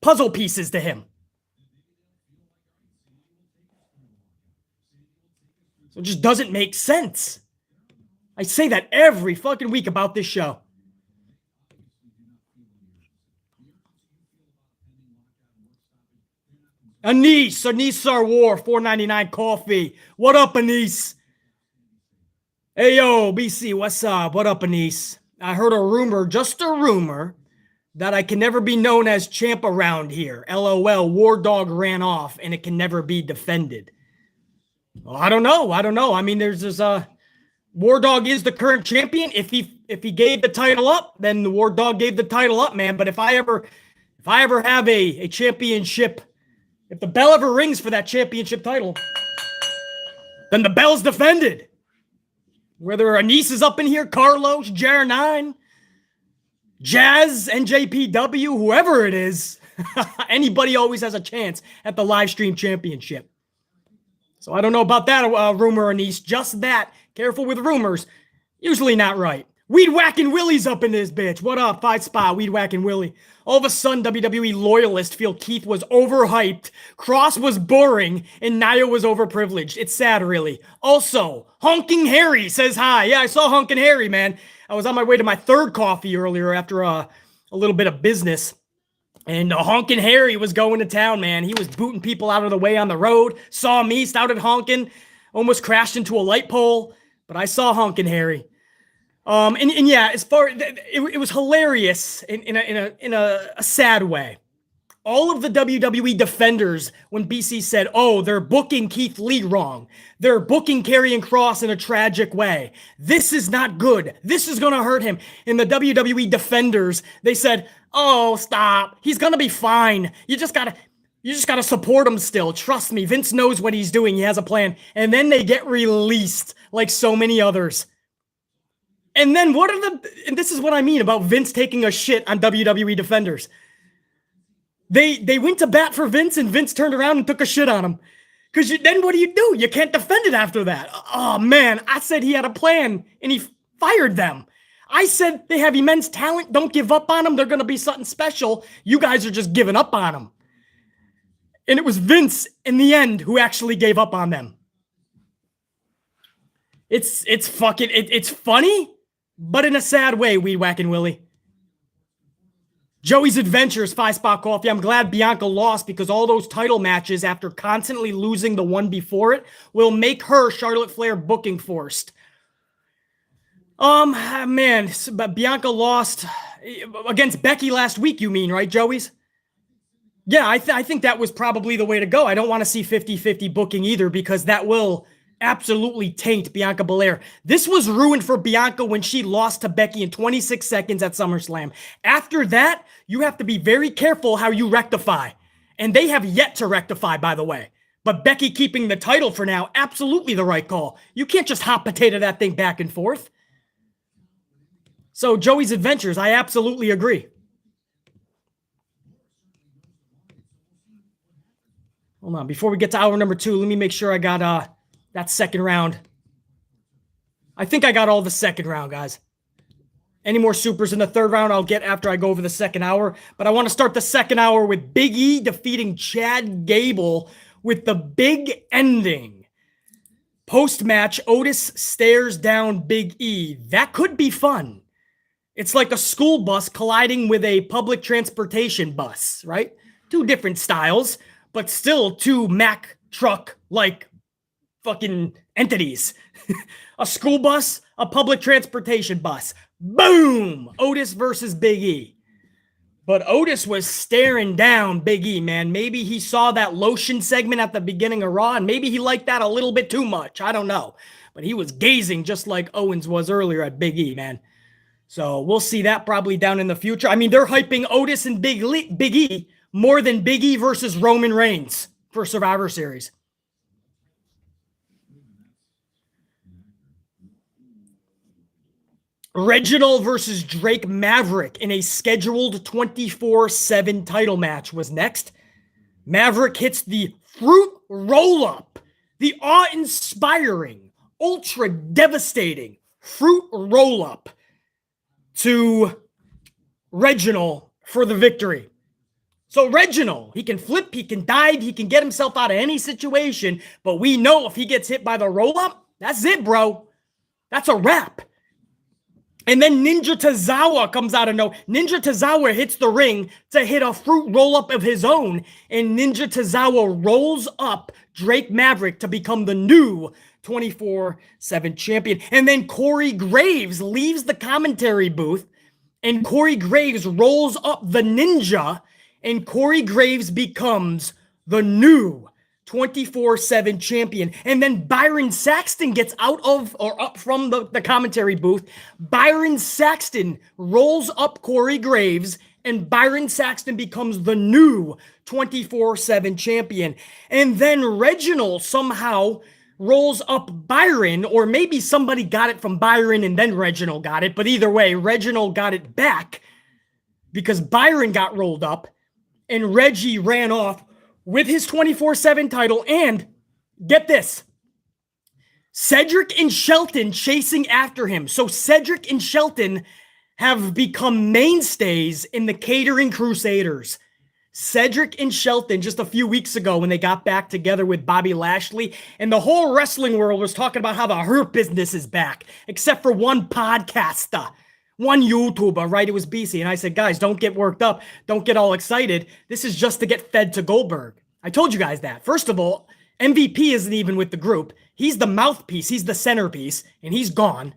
puzzle pieces to him. So it just doesn't make sense. I say that every fucking week about this show. Anise Sarwar, $4.99 coffee. What up, Anise? Hey, yo, BC, what's up? What up, Anise? I heard a rumor, just a rumor, that I can never be known as champ around here. LOL, War Dog ran off and it can never be defended. Well, I don't know. I mean, there's this War Dog is the current champion. If he gave the title up, then the War Dog gave the title up, man. But if I ever have a championship, if the bell ever rings for that championship title, then the bell's defended. Whether Anise is up in here, Carlos, JR9, Jazz, NJPW, whoever it is, anybody always has a chance at the live stream championship. So I don't know about that rumor, Anise. Just that. Careful with rumors. Usually not right. Weed Whacking Willie's up in this bitch. What up? 5 spot, Weed Whacking Willie. All of a sudden, WWE loyalists feel Keith was overhyped, Cross was boring, and Nia was overprivileged. It's sad, really. Also, Honking Harry says hi. Yeah, I saw Honking Harry, man. I was on my way to my third coffee earlier after a little bit of business. And Honkin' Harry was going to town, man. He was booting people out of the way on the road. Saw me, started honking, almost crashed into a light pole. But I saw Honkin' Harry. And yeah, as far it was hilarious in a sad way. All of the WWE defenders, when BC said, "Oh, they're booking Keith Lee wrong. They're booking Karrion Kross in a tragic way. This is not good. This is gonna hurt him." And the WWE defenders, they said, "Oh, stop. He's gonna be fine. You just gotta support him still. Trust me. Vince knows what he's doing. He has a plan." And then they get released like so many others. And then and this is what I mean about Vince taking a shit on WWE defenders. They went to bat for Vince, and Vince turned around and took a shit on him. Because then what do? You can't defend it after that. Oh, man. I said he had a plan, and he fired them. I said they have immense talent. Don't give up on them. They're going to be something special. You guys are just giving up on them. And it was Vince, in the end, who actually gave up on them. It's funny, but in a sad way, Weed Whacking Willie. Joey's Adventures, 5 spot coffee. I'm glad Bianca lost because all those title matches after constantly losing the one before it will make her Charlotte Flair booking forced. Man, but Bianca lost against Becky last week, you mean, right, Joey's? Yeah, I think that was probably the way to go. I don't want to see 50-50 booking either because that will absolutely taint Bianca Belair. This was ruined for Bianca when she lost to Becky in 26 seconds at SummerSlam. After that, you have to be very careful how you rectify. And they have yet to rectify, by the way. But Becky keeping the title for now, absolutely the right call. You can't just hot potato that thing back and forth. So Joey's Adventures, I absolutely agree. Hold on, before we get to hour number 2, let me make sure I got that second round. I think I got all the second round, guys. Any more supers in the third round, I'll get after I go over the second hour. But I want to start the second hour with Big E defeating Chad Gable with the big ending. Post-match, Otis stares down Big E. That could be fun. It's like a school bus colliding with a public transportation bus, right? 2 different styles, but still 2 Mack truck-like fucking entities. A school bus, a public transportation bus. Boom! Otis versus Big E. But Otis was staring down Big E, man. Maybe he saw that lotion segment at the beginning of Raw, and maybe he liked that a little bit too much. I don't know. But he was gazing just like Owens was earlier at Big E, man. So we'll see that probably down in the future. I mean, they're hyping Otis and Big E more than Big E versus Roman Reigns for Survivor Series. Reginald versus Drake Maverick in a scheduled 24/7 title match was next. Maverick hits the fruit roll-up, the awe-inspiring, ultra-devastating fruit roll-up to Reginald for the victory. So Reginald, he can flip, he can dive, he can get himself out of any situation, but we know if he gets hit by the roll-up, that's it, bro. That's a wrap. And then Ninja Tozawa comes out of nowhere. Ninja Tozawa hits the ring to hit a fruit roll-up of his own, and Ninja Tozawa rolls up Drake Maverick to become the new 24/7 champion. And then Corey Graves leaves the commentary booth, and Corey Graves rolls up the Ninja, and Corey Graves becomes the new 24/7 champion. And then Byron Saxton gets out of or up from the commentary booth. Byron Saxton rolls up Corey Graves, and Byron Saxton becomes the new 24/7 champion. And then Reginald somehow rolls up Byron, or maybe somebody got it from Byron and then Reginald got it. But either way, Reginald got it back because Byron got rolled up and Reggie ran off with his 24/7 title. And get this, Cedric and Shelton chasing after him. So Cedric and Shelton have become mainstays in the Catering Crusaders. Cedric and Shelton, just a few weeks ago when they got back together with Bobby Lashley, and the whole wrestling world was talking about how the Hurt Business is back, except for one podcaster, one YouTuber, right? It was BC. And I said, guys, don't get worked up. Don't get all excited. This is just to get fed to Goldberg. I told you guys that. First of all, MVP isn't even with the group. He's the mouthpiece. He's the centerpiece, and he's gone.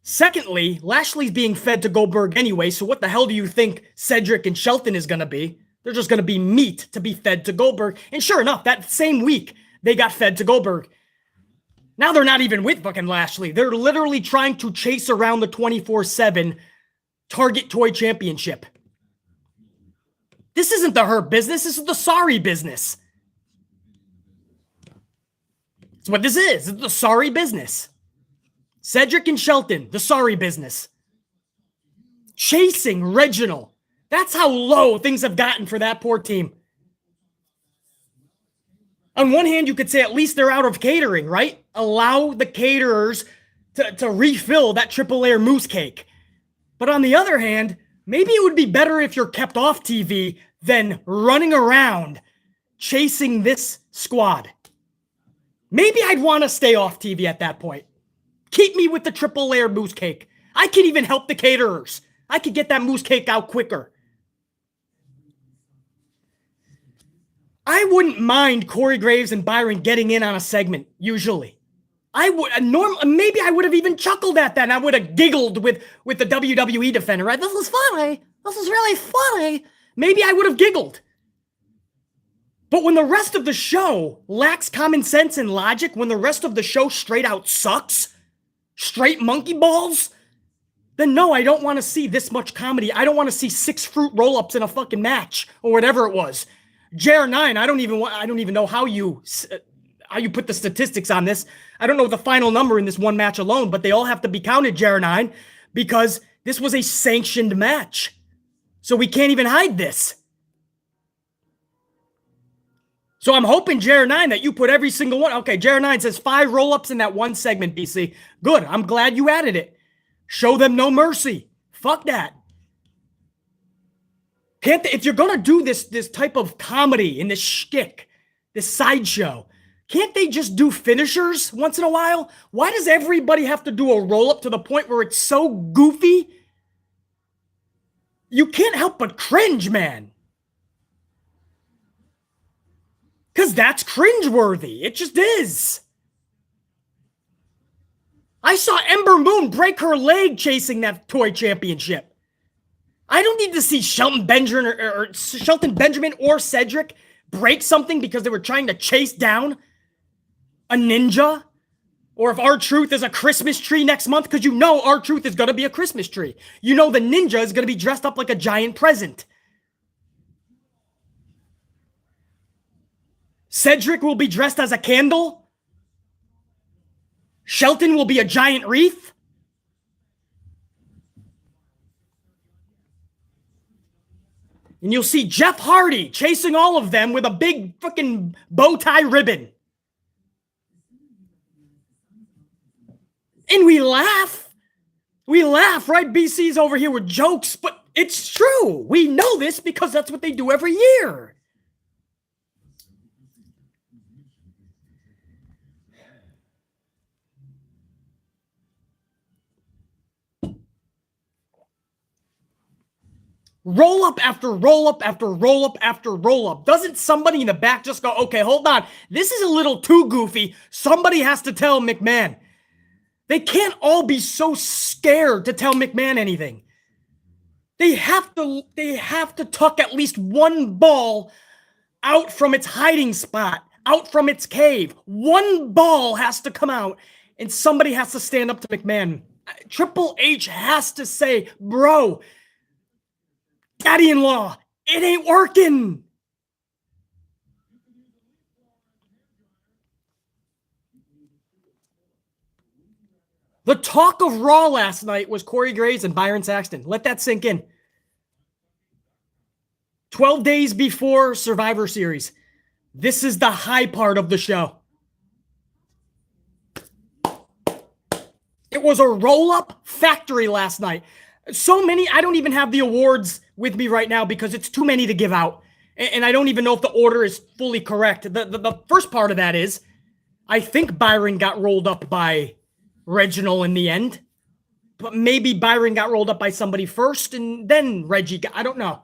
Secondly, Lashley's being fed to Goldberg anyway, so what the hell do you think Cedric and Shelton is going to be? They're just going to be meat to be fed to Goldberg. And sure enough, that same week, they got fed to Goldberg. Now they're not even with fucking Lashley. They're literally trying to chase around the 24/7 Target Toy Championship. This isn't the Hurt Business. This is the sorry business. That's what this is. It's the sorry business. Cedric and Shelton, the sorry business. Chasing Reginald. That's how low things have gotten for that poor team. On one hand, you could say at least they're out of catering, right? Allow the caterers to refill that triple layer mousse cake. But on the other hand, maybe it would be better if you're kept off TV than running around chasing this squad. Maybe I'd want to stay off TV at that point. Keep me with the triple layer mousse cake. I could even help the caterers. I could get that mousse cake out quicker. I wouldn't mind Corey Graves and Byron getting in on a segment, usually. I would maybe I would have even chuckled at that, and I would have giggled with the WWE defender, right? This is funny. This is really funny. Maybe I would have giggled. But when the rest of the show lacks common sense and logic, when the rest of the show straight out sucks, straight monkey balls, then no, I don't want to see this much comedy. I don't want to see 6 fruit roll-ups in a fucking match or whatever it was. JR9, I don't even know how you put the statistics on this. I don't know the final number in this one match alone, but they all have to be counted, JR9, because this was a sanctioned match. So we can't even hide this. So I'm hoping, JR9, that you put every single one. Okay, JR9 says 5 roll-ups in that one segment, BC. Good, I'm glad you added it. Show them no mercy. Fuck that. If you're going to do this type of comedy in this shtick, this sideshow, can't they just do finishers once in a while? Why does everybody have to do a roll-up to the point where it's so goofy? You can't help but cringe, man. Because that's cringeworthy. It just is. I saw Ember Moon break her leg chasing that toy championship. I don't need to see Shelton Benjamin or Cedric break something because they were trying to chase down a ninja. Or if R-Truth is a Christmas tree next month, because you know R-Truth is going to be a Christmas tree. You know the ninja is going to be dressed up like a giant present. Cedric will be dressed as a candle. Shelton will be a giant wreath. And you'll see Jeff Hardy chasing all of them with a big fucking bow tie ribbon. And we laugh. We laugh, right? BC's over here with jokes, but It's true. We know this because that's what they do every year. Roll up after roll up after roll up after roll up. Doesn't somebody in the back just go, okay, hold on. This is a little too goofy. Somebody has to tell McMahon. They can't all be so scared to tell McMahon anything. They have to tuck at least one ball out from its hiding spot, out from its cave. One ball has to come out, and somebody has to stand up to McMahon. Triple H has to say, bro, daddy-in-law, it ain't working. The talk of Raw last night was Corey Graves and Byron Saxton. Let that sink in. 12 days before Survivor Series. This is the high part of the show. It was a roll-up factory last night. So many, I don't even have the awards with me right now because it's too many to give out. And I don't even know if the order is fully correct. The first part of that is, I think Byron got rolled up by Reginald in the end. But maybe Byron got rolled up by somebody first and then Reggie got, I don't know.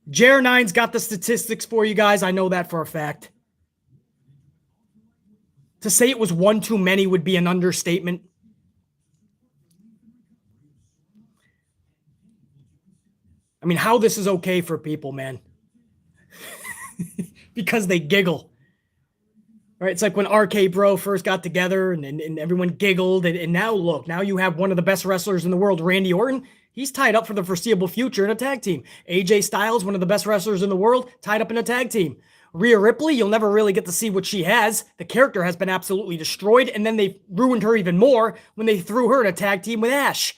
JR9's got the statistics for you guys. I know that for a fact. To say it was one too many would be an understatement. I mean, how this is okay for people, man. Because they giggle. Right? It's like when RK Bro first got together and everyone giggled. And now look, now you have one of the best wrestlers in the world, Randy Orton. He's tied up for the foreseeable future in a tag team. AJ Styles, one of the best wrestlers in the world, tied up in a tag team. Rhea Ripley, you'll never really get to see what she has. The character has been absolutely destroyed, and then they ruined her even more when they threw her in a tag team with Ash.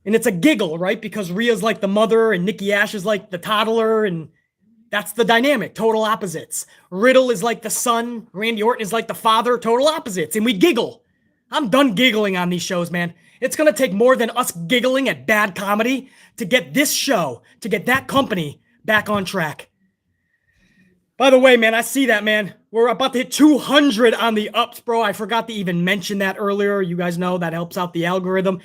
And it's a giggle, right? Because Rhea's like the mother, and Nikki Ash is like the toddler, and that's the dynamic, total opposites. Riddle is like the son, Randy Orton is like the father, total opposites, and we giggle. I'm done giggling on these shows, man. It's going to take more than us giggling at bad comedy to get this show, to get that company back on track. By the way, man, I see that, man. We're about to hit 200 on the ups, bro. I forgot to even mention that earlier. You guys know that helps out the algorithm.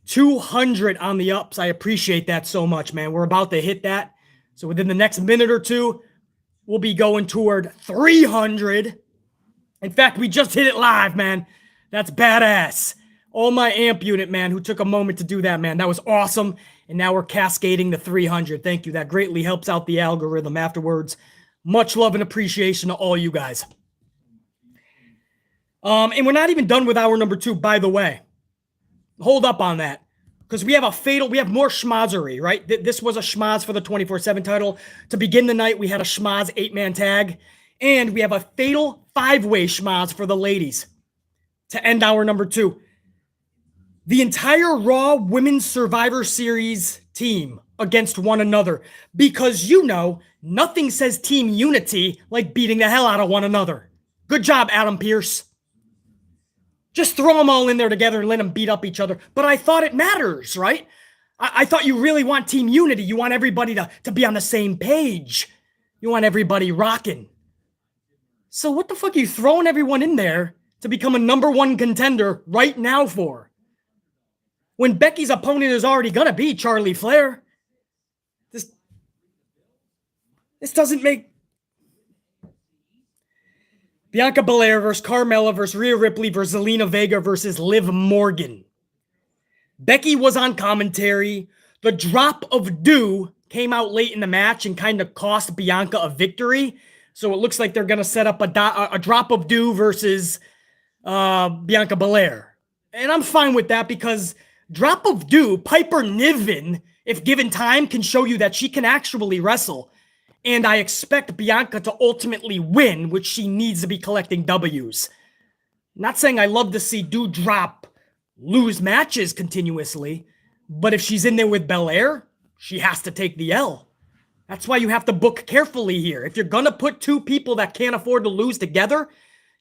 200 on the ups. I appreciate that so much, man. We're about to hit that. So within the next minute or two, we'll be going toward 300. In fact, we just hit it live, man. That's badass. All my amp unit, man, who took a moment to do that, man. That was awesome. And now we're cascading to 300. Thank you. That greatly helps out the algorithm afterwards. Much love and appreciation to all you guys. And we're not even done with hour number 2, by the way. Hold up on that. Because we have more schmozzery, right? This was a schmoz for the 24/7 title. To begin the night, we had a schmoz 8-man tag. And we have a fatal 5-way schmoz for the ladies. To end hour number 2. The entire Raw Women's Survivor Series team against one another. Because you know, nothing says team unity like beating the hell out of one another. Good job, Adam Pearce. Just throw them all in there together and let them beat up each other. But I thought it matters, right? I thought you really want team unity. You want everybody to be on the same page. You want everybody rocking. So what the fuck are you throwing everyone in there to become a #1 contender right now for? When Becky's opponent is already going to be Charlie Flair. This doesn't make... Bianca Belair versus Carmella versus Rhea Ripley versus Zelina Vega versus Liv Morgan. Becky was on commentary. The drop of dew came out late in the match and kind of cost Bianca a victory. So it looks like they're going to set up a drop of dew versus Bianca Belair. And I'm fine with that because drop of dew, Piper Niven, if given time, can show you that she can actually wrestle. And I expect Bianca to ultimately win, which she needs to be collecting W's. Not saying I love to see Doudrop lose matches continuously, but if she's in there with Belair, she has to take the L. That's why you have to book carefully here. If you're going to put two people that can't afford to lose together,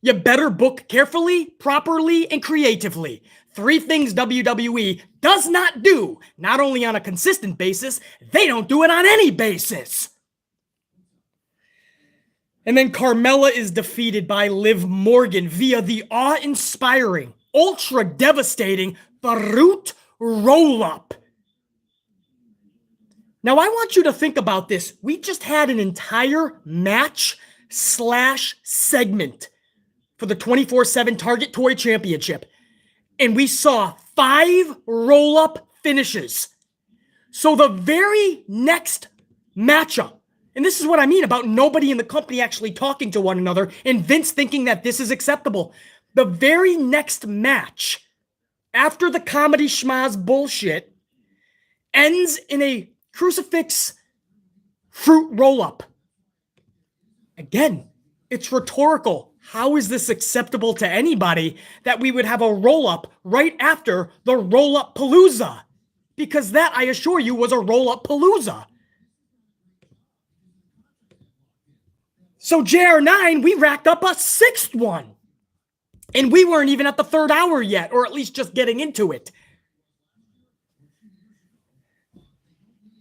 You better book carefully, properly, and creatively. 3 things WWE does not do, not only on a consistent basis, they don't do it on any basis. And then Carmella is defeated by Liv Morgan via the awe-inspiring, ultra-devastating Barut roll-up. Now, I want you to think about this. We just had an entire match/segment for the 24/7 Target Toy Championship, and we saw 5 roll-up finishes. So the very next matchup, and this is what I mean about nobody in the company actually talking to one another and Vince thinking that this is acceptable. The very next match, after the comedy schmaz bullshit, ends in a crucifix fruit roll-up. Again, it's rhetorical. How is this acceptable to anybody that we would have a roll-up right after the roll-up palooza? Because that, I assure you, was a roll-up palooza. So JR9, we racked up a 6th one. And we weren't even at the 3rd hour yet, or at least just getting into it.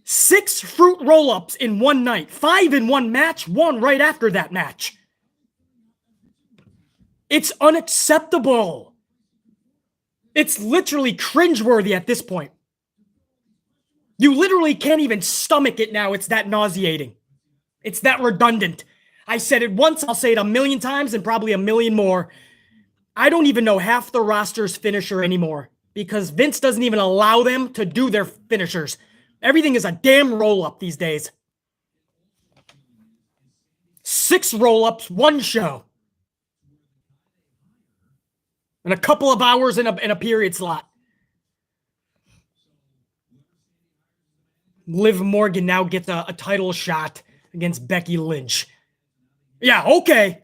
6 fruit roll-ups in one night, 5 in one match, 1 right after that match. It's unacceptable. It's literally cringeworthy at this point. You literally can't even stomach it now. It's that nauseating. It's that redundant. I said it once, I'll say it a million times and probably a million more. I don't even know half the roster's finisher anymore because Vince doesn't even allow them to do their finishers. Everything is a damn roll-up these days. 6 roll-ups, 1 show. And a couple of hours in a period slot. Liv Morgan now gets a title shot against Becky Lynch. Yeah, okay.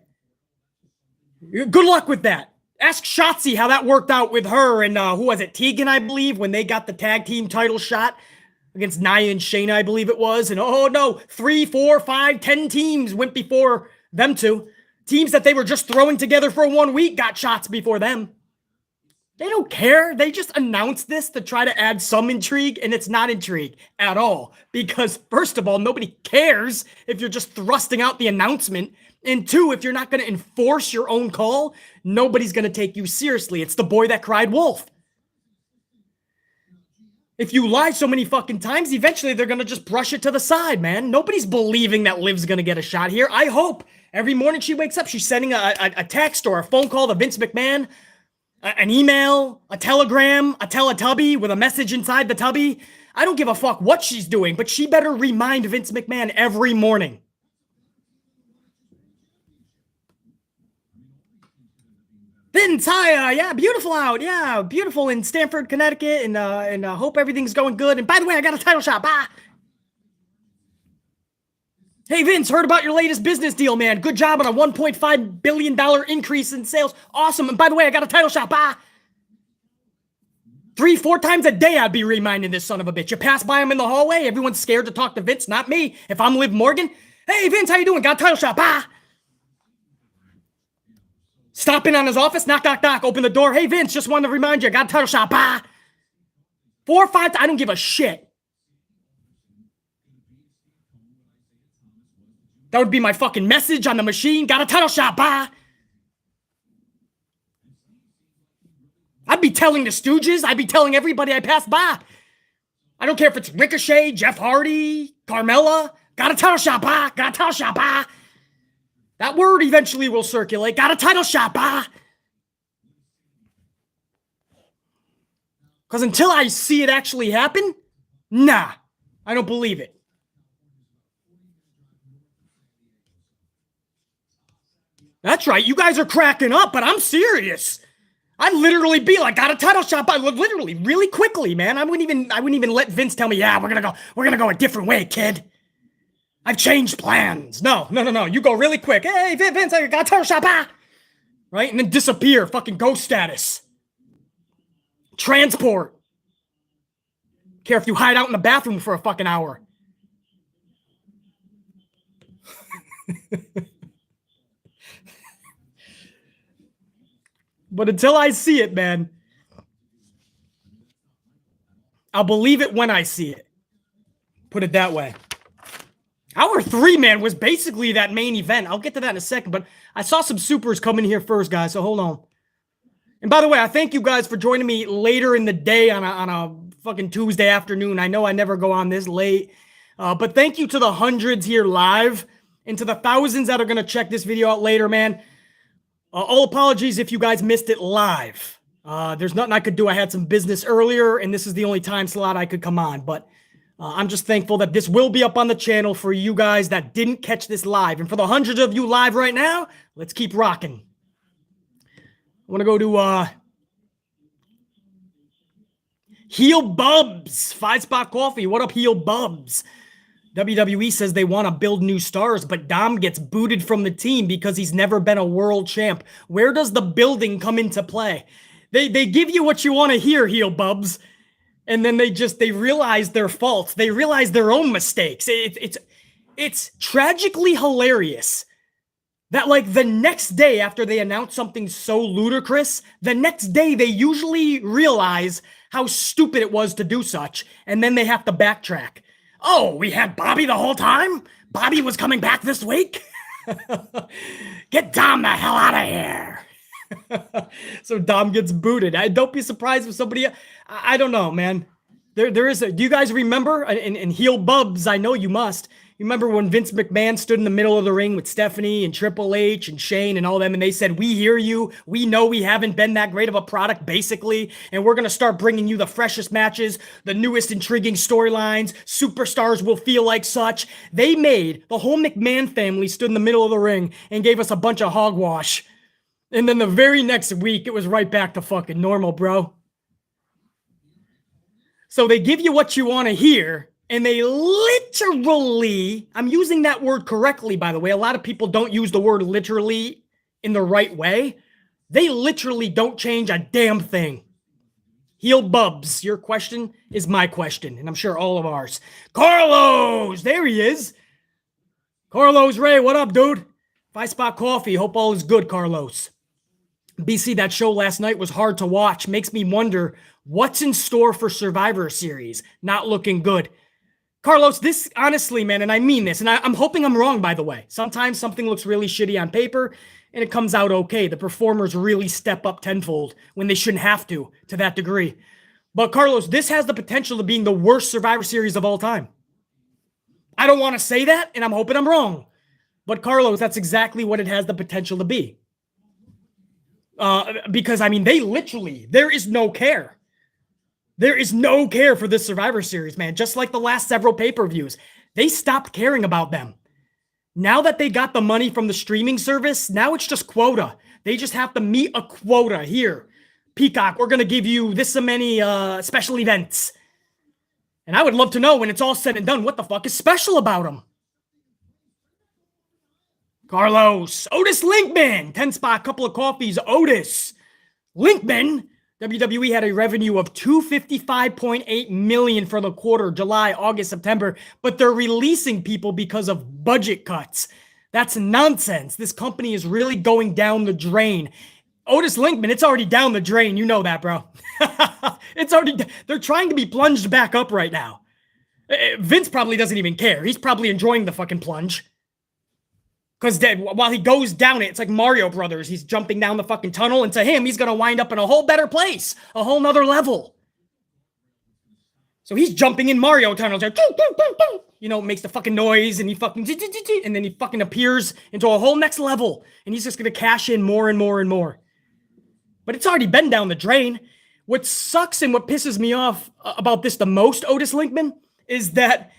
Good luck with that. Ask Shotzi how that worked out with her and who was it? Tegan, I believe, when they got the tag team title shot against Nia and Shayna, I believe it was. And oh no, 3, 4, 5, 10 teams went before them two. Teams that they were just throwing together for 1 week got shots before them. They don't care. They just announced this to try to add some intrigue, and it's not intrigue at all. Because, first of all, nobody cares if you're just thrusting out the announcement. And 2, if you're not going to enforce your own call, nobody's going to take you seriously. It's the boy that cried wolf. If you lie so many fucking times, eventually they're going to just brush it to the side, man. Nobody's believing that Liv's going to get a shot here. I hope every morning she wakes up, she's sending a text or a phone call to Vince McMahon, an email, a telegram, a Teletubby with a message inside the tubby. I don't give a fuck what she's doing, but she better remind Vince McMahon every morning. Vince, hi, yeah, beautiful out, yeah, beautiful in Stamford, Connecticut, and hope everything's going good. And by the way, I got a title shot, bye. Hey, Vince, heard about your latest business deal, man. Good job on a $1.5 billion increase in sales. Awesome. And by the way, I got a title shot, bye. 3, 4 times a day, I'd be reminding this son of a bitch. You pass by him in the hallway, everyone's scared to talk to Vince, not me. If I'm Liv Morgan, hey, Vince, how you doing? Got a title shot, bye. Stop in on his office, knock, knock, knock, open the door. Hey, Vince, just wanted to remind you, I got a title shot, bye. 4 or 5 times, I don't give a shit. That would be my fucking message on the machine. Got a title shot, bye. I'd be telling the Stooges. I'd be telling everybody I pass by. I don't care if it's Ricochet, Jeff Hardy, Carmella. Got a title shot, bye. Got a title shot, bye. That word eventually will circulate. Got a title shot, bye. Because until I see it actually happen, nah, I don't believe it. That's right. You guys are cracking up, but I'm serious. I'd literally be like, got a title shot, but literally, really quickly, man. I wouldn't even let Vince tell me, yeah, we're gonna go a different way, kid. I've changed plans. No. You go really quick. Hey, Vince, I got a title shot, bah! Right? And then disappear. Fucking ghost status. Transport. Care if you hide out in the bathroom for a fucking hour. But until I see it, man, I'll believe it when I see it. Put it that way. Hour 3, man, was basically that main event. I'll get to that in a second, but I saw some supers come in here first, guys, so hold on. And by the way, I thank you guys for joining me later in the day on a fucking Tuesday afternoon. I know I never go on this late, but thank you to the hundreds here live and to the thousands that are going to check this video out later, man. All apologies if you guys missed it live. There's nothing I could do. I had some business earlier, and this is the only time slot I could come on, but I'm just thankful that this will be up on the channel for you guys that didn't catch this live. And for the hundreds of you live right now, let's keep rocking. I want to go to Heel Bubs, 5-Spot Coffee. What up, Heel Bubs? WWE says they want to build new stars, but Dom gets booted from the team because he's never been a world champ. Where does the building come into play? They give you what you want to hear, Heel Bubs. And then they realize their faults. They realize their own mistakes. It's tragically hilarious that like the next day after they announce something so ludicrous, the next day they usually realize how stupid it was to do such. And then they have to backtrack. Oh, we had Bobby the whole time? Bobby was coming back this week? Get Dom the hell out of here. So Dom gets booted. Don't be surprised if somebody... I don't know, man. There is a... Do you guys remember? And Heel Bubs, I know you must. You remember when Vince McMahon stood in the middle of the ring with Stephanie and Triple H and Shane and all them, and they said, we hear you. We know we haven't been that great of a product, basically, and we're going to start bringing you the freshest matches, the newest intriguing storylines. Superstars will feel like such. They made... The whole McMahon family stood in the middle of the ring and gave us a bunch of hogwash. And then the very next week, it was right back to fucking normal, bro. So they give you what you want to hear, and they literally, I'm using that word correctly, by the way. A lot of people don't use the word literally in the right way. They literally don't change a damn thing. Heel Bubs, your question is my question, and I'm sure all of ours. Carlos, there he is. Carlos Ray, what up, dude? 5-Spot Coffee, hope all is good, Carlos. BC, that show last night was hard to watch. Makes me wonder what's in store for Survivor Series. Not looking good. Carlos, this, honestly, man, and I mean this, and I'm hoping I'm wrong, by the way. Sometimes something looks really shitty on paper, and it comes out okay. The performers really step up tenfold when they shouldn't have to that degree. But Carlos, this has the potential of being the worst Survivor Series of all time. I don't want to say that, and I'm hoping I'm wrong. But Carlos, that's exactly what it has the potential to be. Because, I mean, they literally, there is no care. There is no care for this Survivor Series, man. Just like the last several pay-per-views. They stopped caring about them. Now that they got the money from the streaming service, now it's just quota. They just have to meet a quota here. Peacock, we're going to give you this so many special events. And I would love to know when it's all said and done, what the fuck is special about them? Carlos, Otis Linkman, 10-Spot, couple of coffees, Otis. Linkman, WWE had a revenue of $255.8 million for the quarter, July, August, September, but they're releasing people because of budget cuts. That's nonsense. This company is really going down the drain. Otis Linkman, it's already down the drain. You know that, bro. It's already, they're trying to be plunged back up right now. Vince probably doesn't even care. He's probably enjoying the fucking plunge. Because while he goes down it, it's like Mario Brothers. He's jumping down the fucking tunnel, and to him, he's going to wind up in a whole better place. A whole nother level. So he's jumping in Mario tunnels. Like, you know, makes the fucking noise, and he fucking... And then he fucking appears into a whole next level. And he's just going to cash in more and more and more. But it's already been down the drain. What sucks and what pisses me off about this the most, Otis Linkman, is that...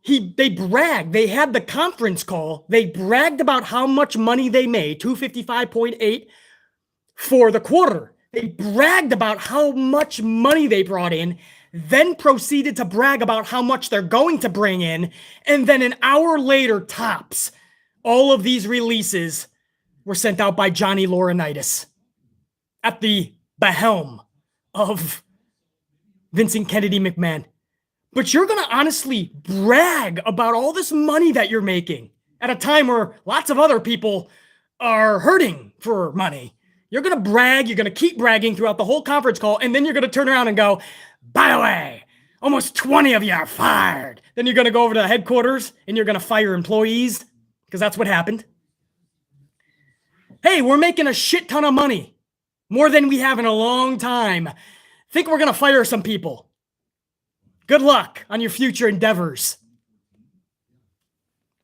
They bragged. They had the conference call. They bragged about how much money they made, 255.8 for the quarter. They bragged about how much money they brought in, then proceeded to brag about how much they're going to bring in, and then an hour later, tops, all of these releases were sent out by Johnny Laurinaitis at the helm of Vincent Kennedy McMahon. But you're going to honestly brag about all this money that you're making at a time where lots of other people are hurting for money. You're going to brag. You're going to keep bragging throughout the whole conference call. And then you're going to turn around and go, by the way, almost 20 of you are fired. Then you're going to go over to the headquarters and you're going to fire employees because that's what happened. Hey, we're making a shit ton of money. More than we have in a long time. Think we're going to fire some people. Good luck on your future endeavors.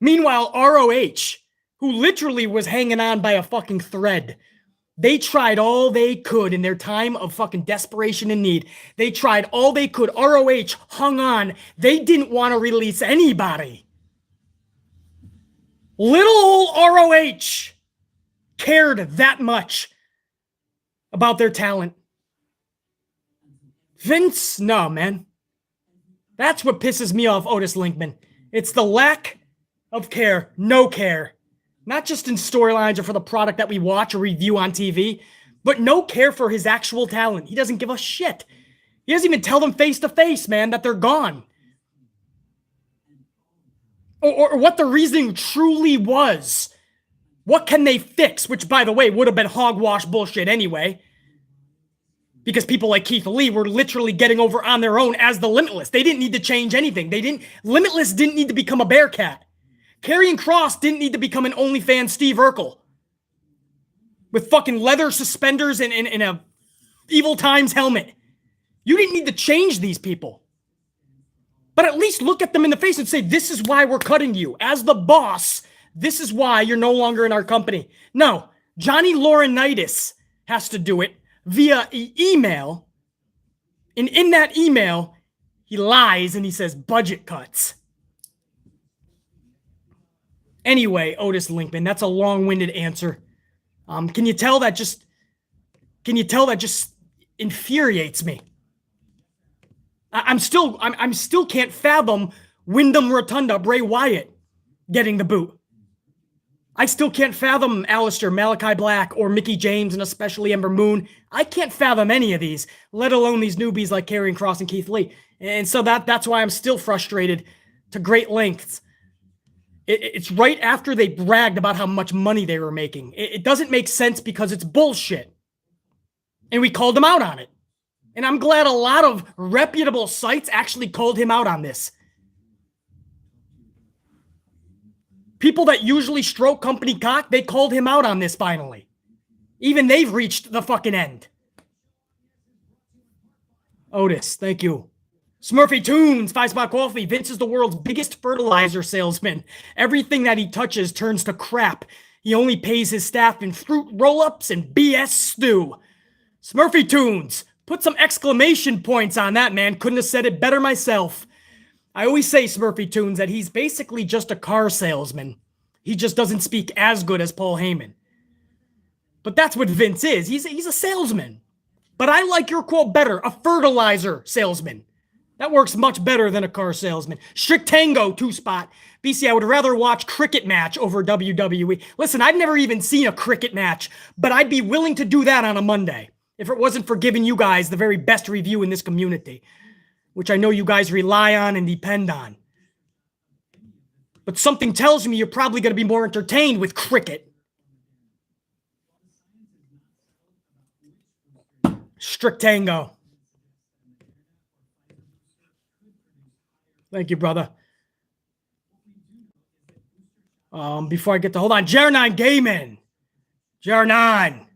Meanwhile, ROH, who literally was hanging on by a fucking thread, they tried all they could in their time of fucking desperation and need. They tried all they could. ROH hung on. They didn't want to release anybody. Little old ROH cared that much about their talent. Vince, no, man. That's what pisses me off, Otis Linkman. It's the lack of care, no care. Not just in storylines or for the product that we watch or review on TV, but no care for his actual talent. He doesn't give a shit. He doesn't even tell them face to face, man, that they're gone. Or what the reasoning truly was. What can they fix? Which, by the way, would have been hogwash bullshit anyway. Because people like Keith Lee were literally getting over on their own as the Limitless. They didn't need to change anything. Limitless didn't need to become a Bearcat. Karrion Kross didn't need to become an OnlyFans Steve Urkel. With fucking leather suspenders and a Evil Times helmet. You didn't need to change these people. But at least look at them in the face and say, this is why we're cutting you. As the boss, this is why you're no longer in our company. No, Johnny Laurinaitis has to do it via email, and in that email, he lies and he says budget cuts. Anyway, Otis Linkman, that's a long-winded answer. Can you tell that just infuriates me? I'm still can't fathom Wyndham Rotunda, Bray Wyatt getting the boot. I still can't fathom Alistair, Malachi Black, or Mickie James, and especially Ember Moon. I can't fathom any of these, let alone these newbies like Karrion Kross and Keith Lee. And so that's why I'm still frustrated to great lengths. It's right after they bragged about how much money they were making. It doesn't make sense because it's bullshit. And we called them out on it. And I'm glad a lot of reputable sites actually called him out on this. People that usually stroke company cock, they called him out on this finally. Even they've reached the fucking end. Otis, thank you. Smurfy Tunes, 5-Spot Coffee. Vince is the world's biggest fertilizer salesman. Everything that he touches turns to crap. He only pays his staff in fruit roll-ups and BS stew. Smurfy Tunes, put some exclamation points on that, man. Couldn't have said it better myself. I always say, Smurfy Tunes, that he's basically just a car salesman. He just doesn't speak as good as Paul Heyman. But that's what Vince is. He's a salesman. But I like your quote better, a fertilizer salesman. That works much better than a car salesman. Strict Tango, 2-Spot. BC, I would rather watch cricket match over WWE. Listen, I've never even seen a cricket match, but I'd be willing to do that on a Monday if it wasn't for giving you guys the very best review in this community, which I know you guys rely on and depend on. But something tells me you're probably going to be more entertained with cricket. Strict Tango. Thank you, brother. Before I get to, hold on, Jer9 Gaming. Jer9.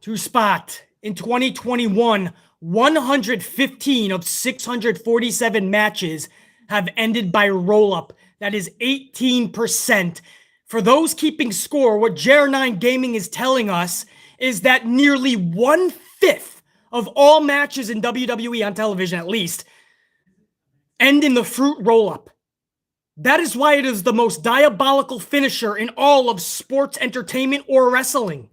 2-Spot. In 2021, 115 of 647 matches have ended by roll-up. That is 18%. For those keeping score, what Jer9 Gaming is telling us is that nearly 1/5 of all matches in WWE on television, at least, end in the fruit roll-up. That is why it is the most diabolical finisher in all of sports entertainment or wrestling.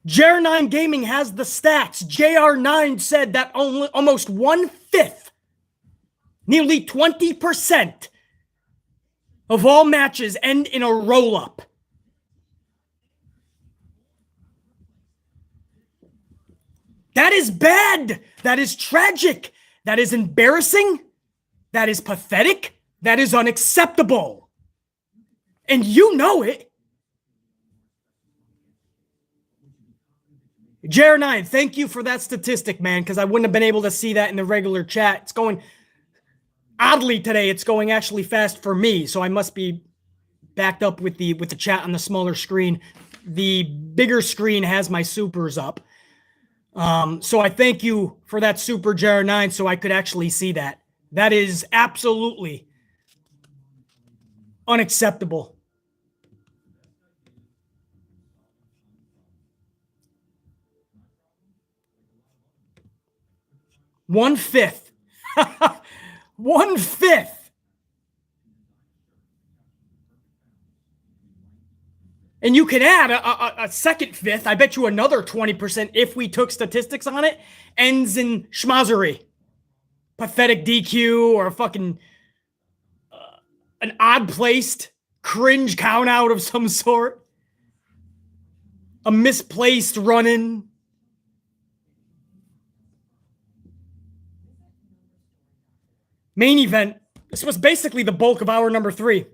Jer9 Gaming has the stats. JR9 said that almost 1/5, nearly 20% of all matches end in a roll-up. That is bad. That is tragic. That is embarrassing. That is pathetic. That is unacceptable. And you know it. Jer9, thank you for that statistic, man, because I wouldn't have been able to see that in the regular chat. It's going oddly today. It's going actually fast for me, so I must be backed up with the chat on the smaller screen. The bigger screen has my supers up. So I thank you for that super, Jer9, so I could actually see that. That is absolutely unacceptable. One-fifth. One-fifth. And you can add a second fifth. I bet you another 20% if we took statistics on it. Ends in schmozzery. Pathetic DQ or a fucking an odd-placed cringe count-out of some sort. A misplaced run-in. Main event. This was basically the bulk of hour number 3.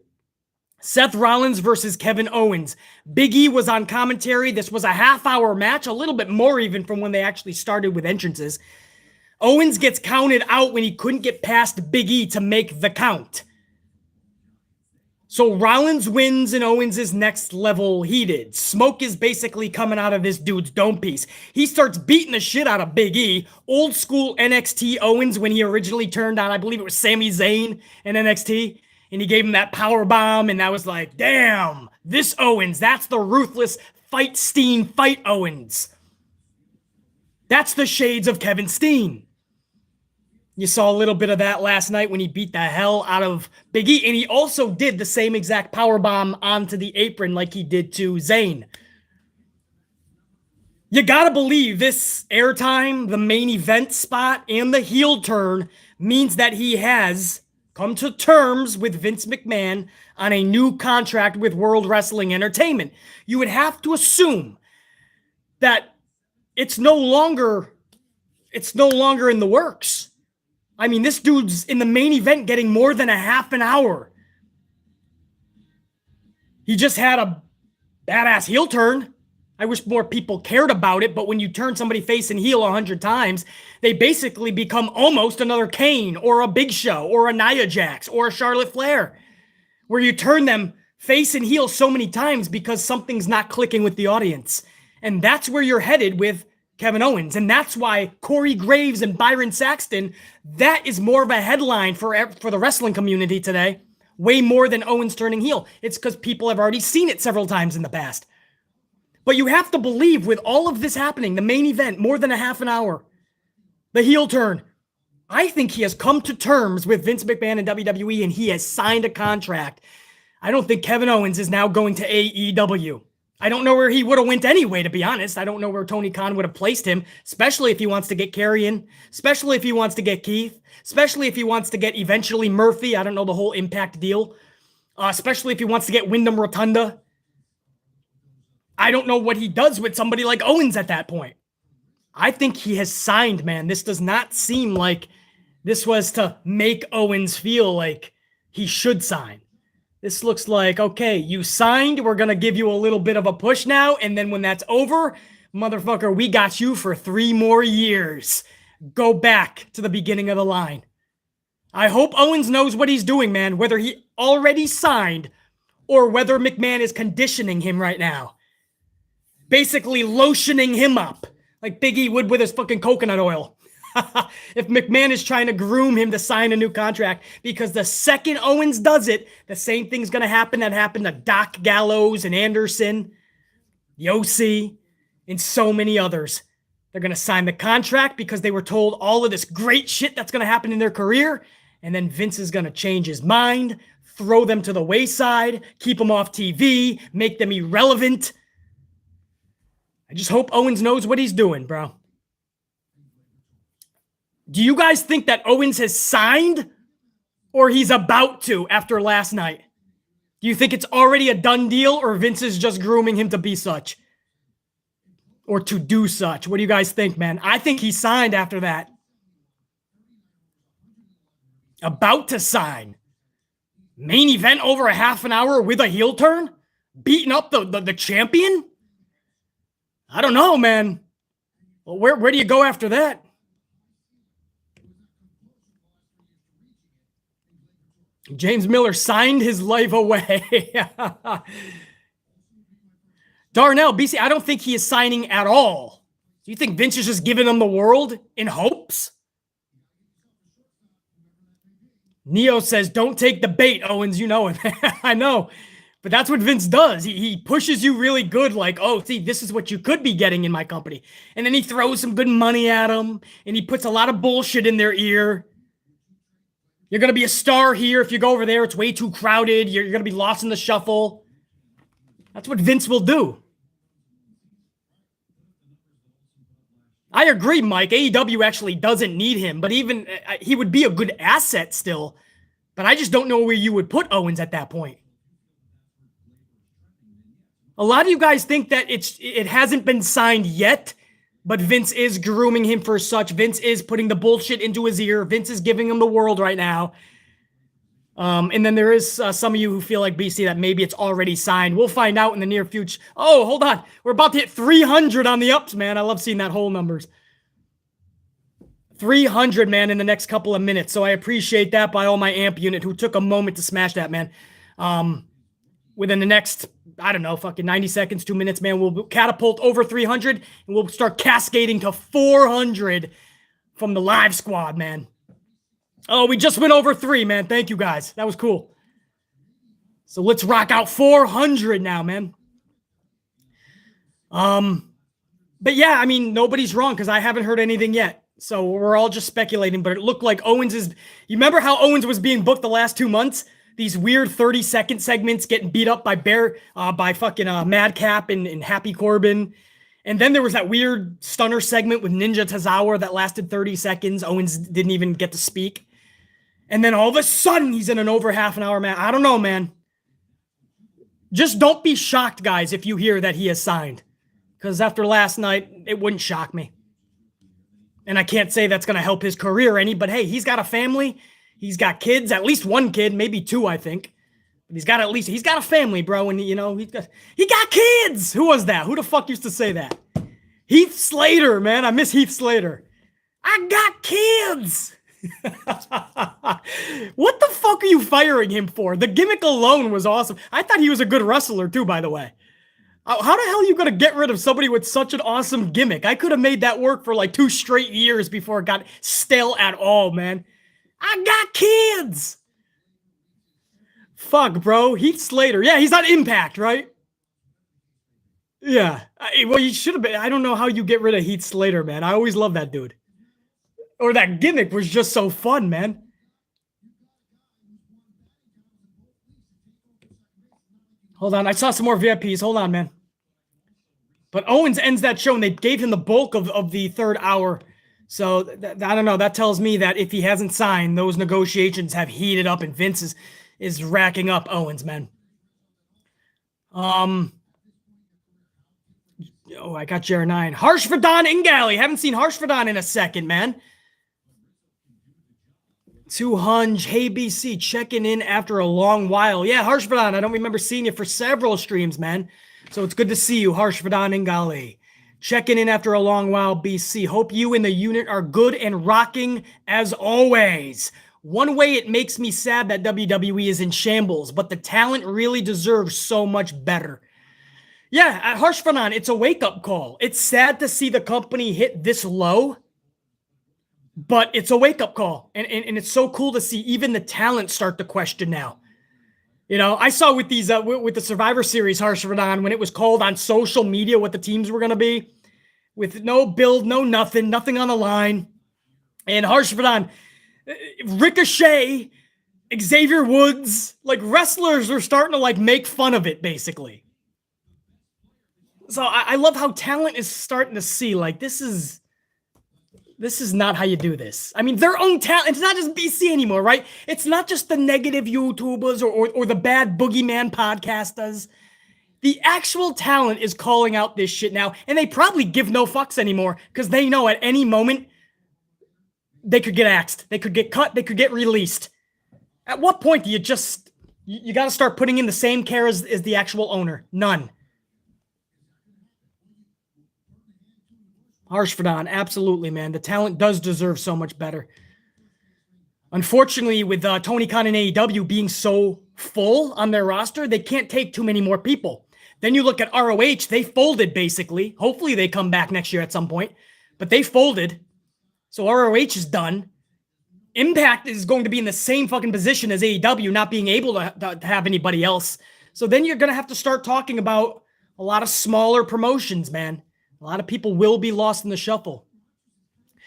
Seth Rollins versus Kevin Owens. Big E was on commentary. This was a half-hour match, a little bit more even from when they actually started with entrances. Owens gets counted out when he couldn't get past Big E to make the count. So Rollins wins and Owens is next level heated. Smoke is basically coming out of this dude's dome piece. He starts beating the shit out of Big E. Old school NXT Owens when he originally turned on, I believe it was Sami Zayn in NXT. And he gave him that power bomb, and that was like, damn, this Owens, that's the ruthless fight Steen fight Owens. That's the shades of Kevin Steen. You saw a little bit of that last night when he beat the hell out of Big E, and he also did the same exact power bomb onto the apron like he did to Zayn. You gotta believe this airtime, the main event spot, and the heel turn means that he has come to terms with Vince McMahon on a new contract with World Wrestling Entertainment. You would have to assume that it's no longer in the works. I mean, this dude's in the main event getting more than a half an hour. He just had a badass heel turn. I wish more people cared about it, but when you turn somebody face and heel 100 times, they basically become almost another Kane or a Big Show or a Nia Jax or a Charlotte Flair, where you turn them face and heel so many times because something's not clicking with the audience. And that's where you're headed with Kevin Owens. And that's why Corey Graves and Byron Saxton, that is more of a headline for the wrestling community today, way more than Owens turning heel. It's because people have already seen it several times in the past. But you have to believe with all of this happening, the main event, more than a half an hour, the heel turn, I think he has come to terms with Vince McMahon and WWE, and he has signed a contract. I don't think Kevin Owens is now going to AEW. I don't know where he would have went anyway, to be honest. I don't know where Tony Khan would have placed him, especially if he wants to get Karrion, especially if he wants to get Keith, especially if he wants to get eventually Murphy. I don't know the whole Impact deal, especially if he wants to get Wyndham Rotunda. I don't know what he does with somebody like Owens at that point. I think he has signed, man. This does not seem like this was to make Owens feel like he should sign. This looks like, okay, you signed. We're going to give you a little bit of a push now. And then when that's over, motherfucker, we got you for 3 more years. Go back to the beginning of the line. I hope Owens knows what he's doing, man, whether he already signed or whether McMahon is conditioning him right now. Basically lotioning him up like Big E would with his fucking coconut oil. If McMahon is trying to groom him to sign a new contract, because the second Owens does it, the same thing's going to happen that happened to Doc Gallows and Anderson, the OC, and so many others. They're going to sign the contract because they were told all of this great shit that's going to happen in their career, and then Vince is going to change his mind, throw them to the wayside, keep them off TV, make them irrelevant. I just hope Owens knows what he's doing, bro. Do you guys think that Owens has signed or he's about to after last night? Do you think it's already a done deal or Vince is just grooming him to be such? Or to do such? What do you guys think, man? I think he signed after that. About to sign. Main event over a half an hour with a heel turn? Beating up the champion? I don't know, man. Well, where do you go after that? James Miller signed his life away. Darnell, BC, I don't think he is signing at all. Do you think Vince is just giving him the world in hopes? Neo says, don't take the bait, Owens. You know it. I know. But that's what Vince does. He pushes you really good, like, oh, see, this is what you could be getting in my company. And then he throws some good money at them, and he puts a lot of bullshit in their ear. You're going to be a star here. If you go over there, it's way too crowded. You're going to be lost in the shuffle. That's what Vince will do. I agree, Mike. AEW actually doesn't need him, but even he would be a good asset still. But I just don't know where you would put Owens at that point. A lot of you guys think that it hasn't been signed yet, but Vince is grooming him for such. Vince is putting the bullshit into his ear. Vince is giving him the world right now. And then there is some of you who feel like, BC, that maybe it's already signed. We'll find out in the near future. Oh, hold on. We're about to hit 300 on the ups, man. I love seeing that whole numbers. 300, man, in the next couple of minutes. So I appreciate that by all my amp unit who took a moment to smash that, man. Within the next, I don't know, fucking 90 seconds, 2 minutes, man, we'll catapult over 300 and we'll start cascading to 400 from the live squad, man. Oh, we just went over 3, man. Thank you, guys. That was cool. So let's rock out 400 now, man. But yeah, I mean, nobody's wrong because I haven't heard anything yet. So we're all just speculating, but it looked like Owens is... You remember how Owens was being booked the last 2 months? These weird 30-second segments getting beat up by Madcap and Happy Corbin. And then there was that weird stunner segment with Ninja Tazawa that lasted 30 seconds. Owens didn't even get to speak. And then all of a sudden, he's in an over half an hour match. I don't know, man. Just don't be shocked, guys, if you hear that he has signed. Because after last night, it wouldn't shock me. And I can't say that's going to help his career any, but hey, he's got a family. He's got kids, at least 1 kid, maybe 2, I think. But he's got a family, bro. And, you know, he got kids. Who was that? Who the fuck used to say that? Heath Slater, man. I miss Heath Slater. I got kids. What the fuck are you firing him for? The gimmick alone was awesome. I thought he was a good wrestler too, by the way. How the hell are you going to get rid of somebody with such an awesome gimmick? I could have made that work for like 2 straight years before it got stale at all, man. I got kids. Fuck, bro. Heath Slater. Yeah, he's on Impact, right? Yeah. Well, you should have been. I don't know how you get rid of Heath Slater, man. I always love that dude. Or that gimmick was just so fun, man. Hold on. I saw some more VIPs. Hold on, man. But Owens ends that show, and they gave him the bulk of the 3rd hour. So, I don't know. That tells me that if he hasn't signed, those negotiations have heated up, and Vince is racking up Owens, man. Oh, I got Jared 9. Harshvardhan Ingali. Haven't seen Harshvardhan in a second, man. 200. Hey, BC, checking in after a long while. Yeah, Harshvardhan, I don't remember seeing you for several streams, man. So it's good to see you, Harshvardhan Ingali. Checking in after a long while, BC. Hope you and the unit are good and rocking as always. One way it makes me sad that WWE is in shambles, but the talent really deserves so much better. Yeah, Harshvardhan, it's a wake-up call. It's sad to see the company hit this low, but it's a wake-up call. And it's so cool to see even the talent start to question now. You know, I saw with these with the Survivor Series, Harshvardhan, when it was called on social media what the teams were going to be, with no build, no nothing on the line. And Harshvardhan, Ricochet, Xavier Woods, like wrestlers are starting to like make fun of it, basically. So I love how talent is starting to see like this is not how you do this. I mean, their own talent. It's not just BC anymore, right? It's not just the negative YouTubers or the bad boogeyman podcasters. The actual talent is calling out this shit now, and they probably give no fucks anymore because they know at any moment they could get axed, they could get cut, they could get released. At what point do you just you got to start putting in the same care as the actual owner? None. Harsh for Don. Absolutely, man. The talent does deserve so much better. Unfortunately, with Tony Khan and AEW being so full on their roster, they can't take too many more people. Then you look at ROH, they folded basically. Hopefully they come back next year at some point, but they folded. So ROH is done. Impact is going to be in the same fucking position as AEW, not being able to have anybody else. So then you're going to have to start talking about a lot of smaller promotions, man. A lot of people will be lost in the shuffle.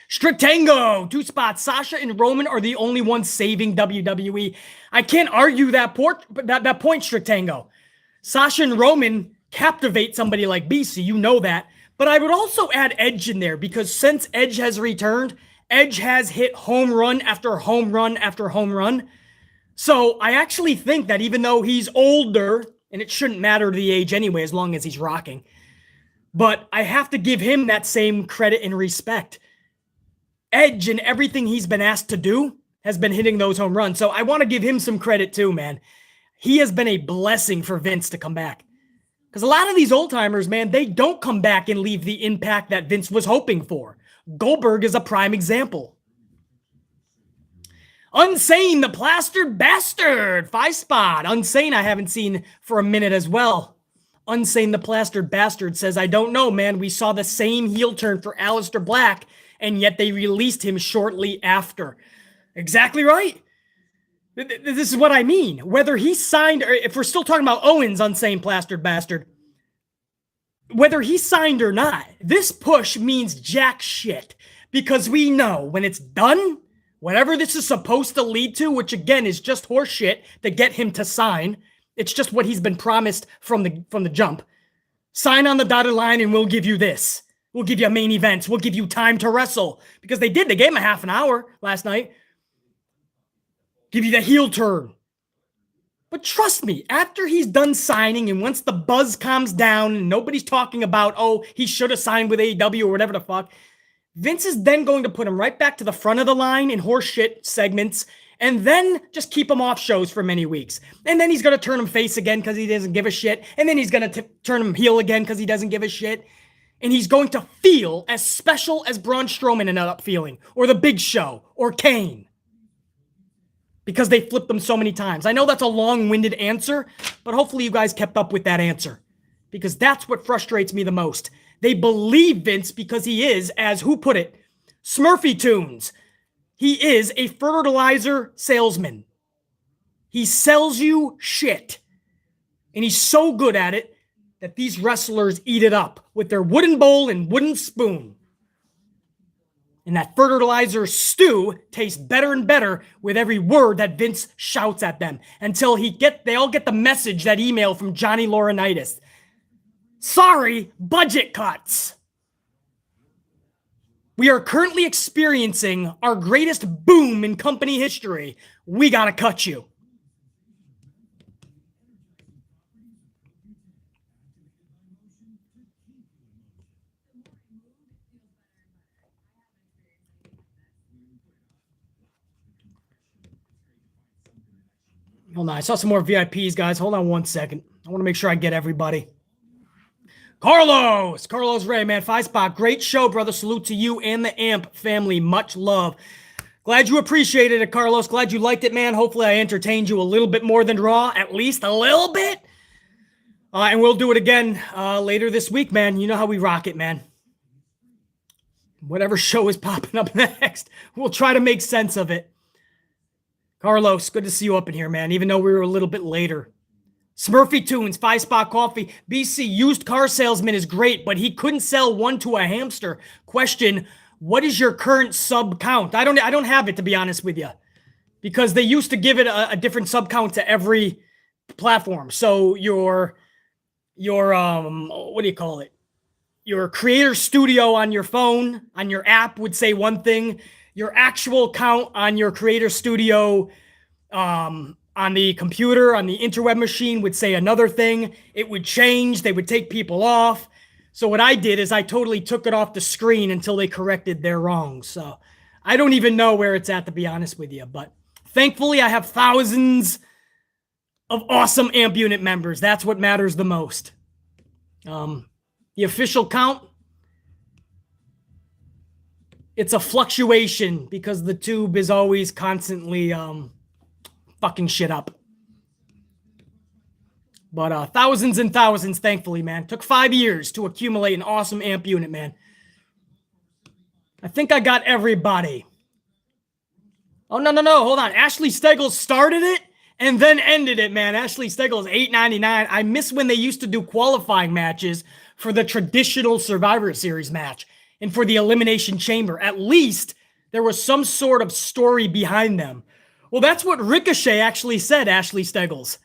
Strict Tango, 2 spots. Sasha and Roman are the only ones saving WWE. I can't argue that point, Strict Tango. Sasha and Roman captivate somebody like BC, you know that. But I would also add Edge in there because since Edge has returned, Edge has hit home run after home run after home run. So I actually think that even though he's older, and it shouldn't matter the age anyway, as long as he's rocking, but I have to give him that same credit and respect. Edge and everything he's been asked to do has been hitting those home runs. So I want to give him some credit too, man. He has been a blessing for Vince to come back. Because a lot of these old timers, man, they don't come back and leave the impact that Vince was hoping for. Goldberg is a prime example. Unsane, the plastered bastard. 5 spot. Unsane, I haven't seen for a minute as well. Unsane, the plastered bastard says, I don't know, man. We saw the same heel turn for Aleister Black, and yet they released him shortly after. Exactly right. This is what I mean. Whether he signed, or if we're still talking about Owens, Unsane plastered bastard, whether he signed or not, this push means jack shit. Because we know when it's done, whatever this is supposed to lead to, which again is just horse shit to get him to sign, it's just what he's been promised from the jump. Sign on the dotted line and we'll give you this. We'll give you main events. We'll give you time to wrestle. Because they did. They gave him a half an hour last night. Give you the heel turn. But trust me, after he's done signing and once the buzz calms down and nobody's talking about, oh, he should have signed with AEW or whatever the fuck, Vince is then going to put him right back to the front of the line in horseshit segments and then just keep him off shows for many weeks. And then he's going to turn him face again because he doesn't give a shit. And then he's going to turn him heel again because he doesn't give a shit. And he's going to feel as special as Braun Strowman ended up feeling, or The Big Show, or Kane. Because they flipped them so many times. I know that's a long-winded answer, but hopefully you guys kept up with that answer. Because that's what frustrates me the most. They believe Vince because he is, as who put it? Smurfy Tunes. He is a fertilizer salesman. He sells you shit. And he's so good at it that these wrestlers eat it up with their wooden bowl and wooden spoon. And that fertilizer stew tastes better and better with every word that Vince shouts at them until they all get the message, that email from Johnny Laurinaitis. Sorry, budget cuts. We are currently experiencing our greatest boom in company history. We gotta cut you. Hold on, I saw some more VIPs, guys. Hold on one second. I want to make sure I get everybody. Carlos Ray, man, 5 spot. Great show, brother. Salute to you and the AMP family. Much love. Glad you appreciated it, Carlos. Glad you liked it, man. Hopefully I entertained you a little bit more than Raw, at least a little bit. And we'll do it again later this week, man. You know how we rock it, man. Whatever show is popping up next, we'll try to make sense of it. Carlos, good to see you up in here, man, even though we were a little bit later. Smurfy Tunes, 5 spot coffee. BC, used car salesman is great, but he couldn't sell one to a hamster. Question, what is your current sub count? I don't have it, to be honest with you, because they used to give it a different sub count to every platform. So your what do you call it? Your creator studio on your phone, on your app would say one thing. Your actual count on your creator studio on the computer, on the interweb machine would say another thing. It would change. They would take people off. So what I did is I totally took it off the screen until they corrected their wrongs. So I don't even know where it's at, to be honest with you. But thankfully, I have thousands of awesome AMP unit members. That's what matters the most. The official count, It's a fluctuation because the tube is always constantly fucking shit up. But thousands and thousands, thankfully, man. Took 5 years to accumulate an awesome amp unit, man. I think I got everybody. Oh, no. Hold on. Ashley Stegels started it and then ended it, man. Ashley Stegels, $8.99. I miss when they used to do qualifying matches for the traditional Survivor Series match and for the Elimination Chamber. At least there was some sort of story behind them. Well, that's what Ricochet actually said, Ashley Stegels.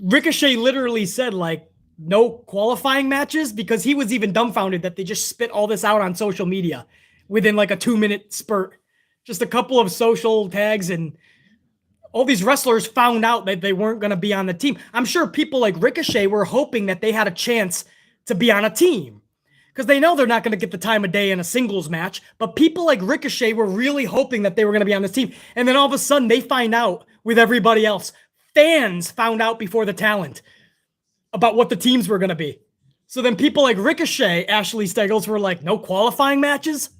Ricochet literally said, like, no qualifying matches, because he was even dumbfounded that they just spit all this out on social media within like a 2-minute spurt. Just a couple of social tags, and all these wrestlers found out that they weren't going to be on the team. I'm sure people like Ricochet were hoping that they had a chance to be on a team because they know they're not going to get the time of day in a singles match. But people like Ricochet were really hoping that they were going to be on this team. And then all of a sudden they find out with everybody else. Fans found out before the talent about what the teams were going to be. So then people like Ricochet, Ashley Stegels, were like, no qualifying matches?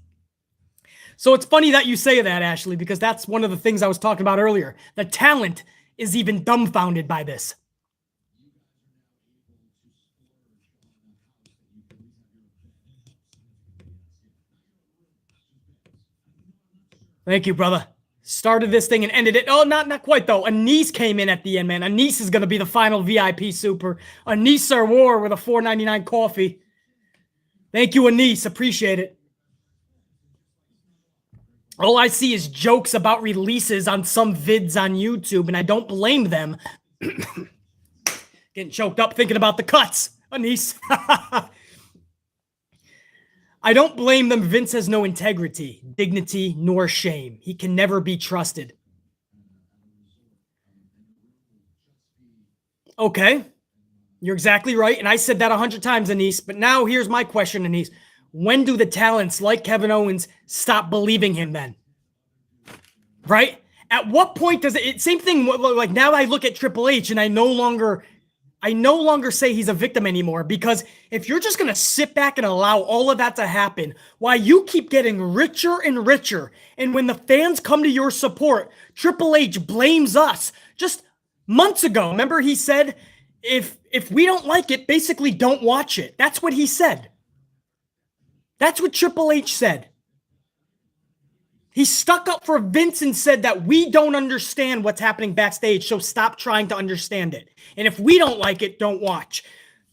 So it's funny that you say that, Ashley, because that's one of the things I was talking about earlier. The talent is even dumbfounded by this. Thank you, brother. Started this thing and ended it. Oh, not quite, though. Anise came in at the end, man. Anise is going to be the final VIP super. Anise War with a $4.99 coffee. Thank you, Anise. Appreciate it. All I see is jokes about releases on some vids on YouTube, and I don't blame them. Getting choked up thinking about the cuts, Anise. I don't blame them. Vince has no integrity, dignity, nor shame. He can never be trusted. Okay, you're exactly right. And I said that 100 times, Anise. But now here's my question, Anise. When do the talents like Kevin Owens stop believing him then? Right? At what point does it, same thing, like now I look at Triple H and I no longer say he's a victim anymore, because if you're just going to sit back and allow all of that to happen, while you keep getting richer and richer, and when the fans come to your support, Triple H blames us. Just months ago, remember he said, if we don't like it, basically don't watch it. That's what he said. That's what Triple H said. He stuck up for Vince and said that we don't understand what's happening backstage, so stop trying to understand it. And if we don't like it, don't watch.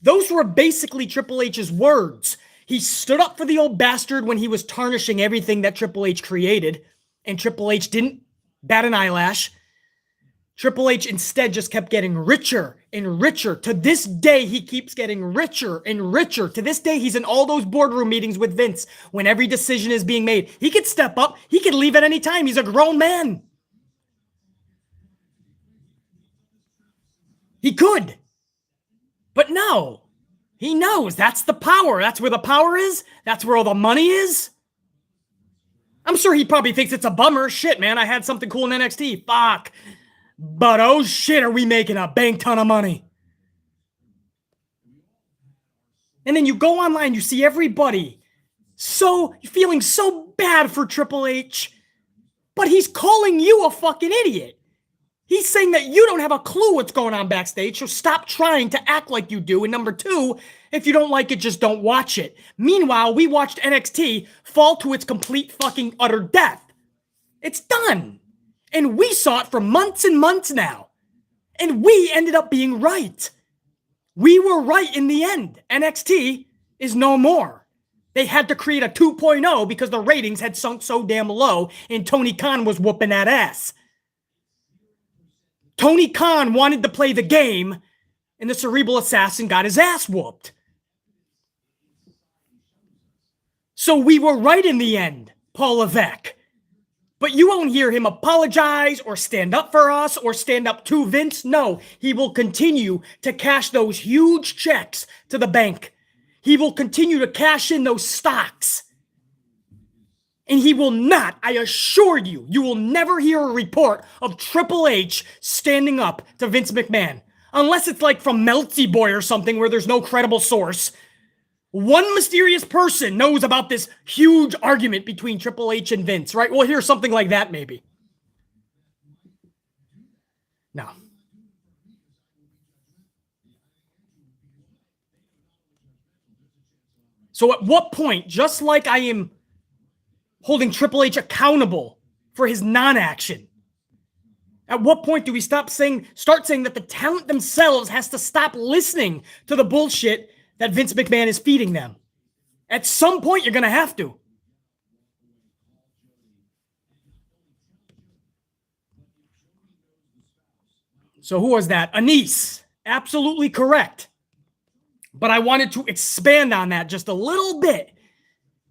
Those were basically Triple H's words. He stood up for the old bastard when he was tarnishing everything that Triple H created, and Triple H didn't bat an eyelash. Triple H instead just kept getting richer and richer. To this day, he keeps getting richer and richer. To this day, he's in all those boardroom meetings with Vince when every decision is being made. He could step up. He could leave at any time. He's a grown man. He could. But no. He knows that's the power. That's where the power is. That's where all the money is. I'm sure he probably thinks it's a bummer. Shit, man, I had something cool in NXT. Fuck. But oh shit, are we making a bank ton of money? And then you go online, you see everybody feeling so bad for Triple H, but he's calling you a fucking idiot. He's saying that you don't have a clue what's going on backstage, so stop trying to act like you do. And number two, if you don't like it, just don't watch it. Meanwhile, we watched NXT fall to its complete fucking utter death. It's done. And we saw it for months and months now. And we ended up being right. We were right in the end. NXT is no more. They had to create a 2.0 because the ratings had sunk so damn low and Tony Khan was whooping that ass. Tony Khan wanted to play the game and the Cerebral Assassin got his ass whooped. So we were right in the end, Paul Levesque. But you won't hear him apologize or stand up for us or stand up to Vince. No, he will continue to cash those huge checks to the bank. He will continue to cash in those stocks. And he will not, I assure you, you will never hear a report of Triple H standing up to Vince McMahon. Unless it's like from Meltzy Boy or something where there's no credible source. One mysterious person knows about this huge argument between Triple H and Vince, right? We'll hear something like that maybe. No. So at what point, just like I am holding Triple H accountable for his non-action, at what point do we start saying that the talent themselves has to stop listening to the bullshit that Vince McMahon is feeding them? At some point, you're going to have to. So who was that? Anise. Absolutely correct. But I wanted to expand on that just a little bit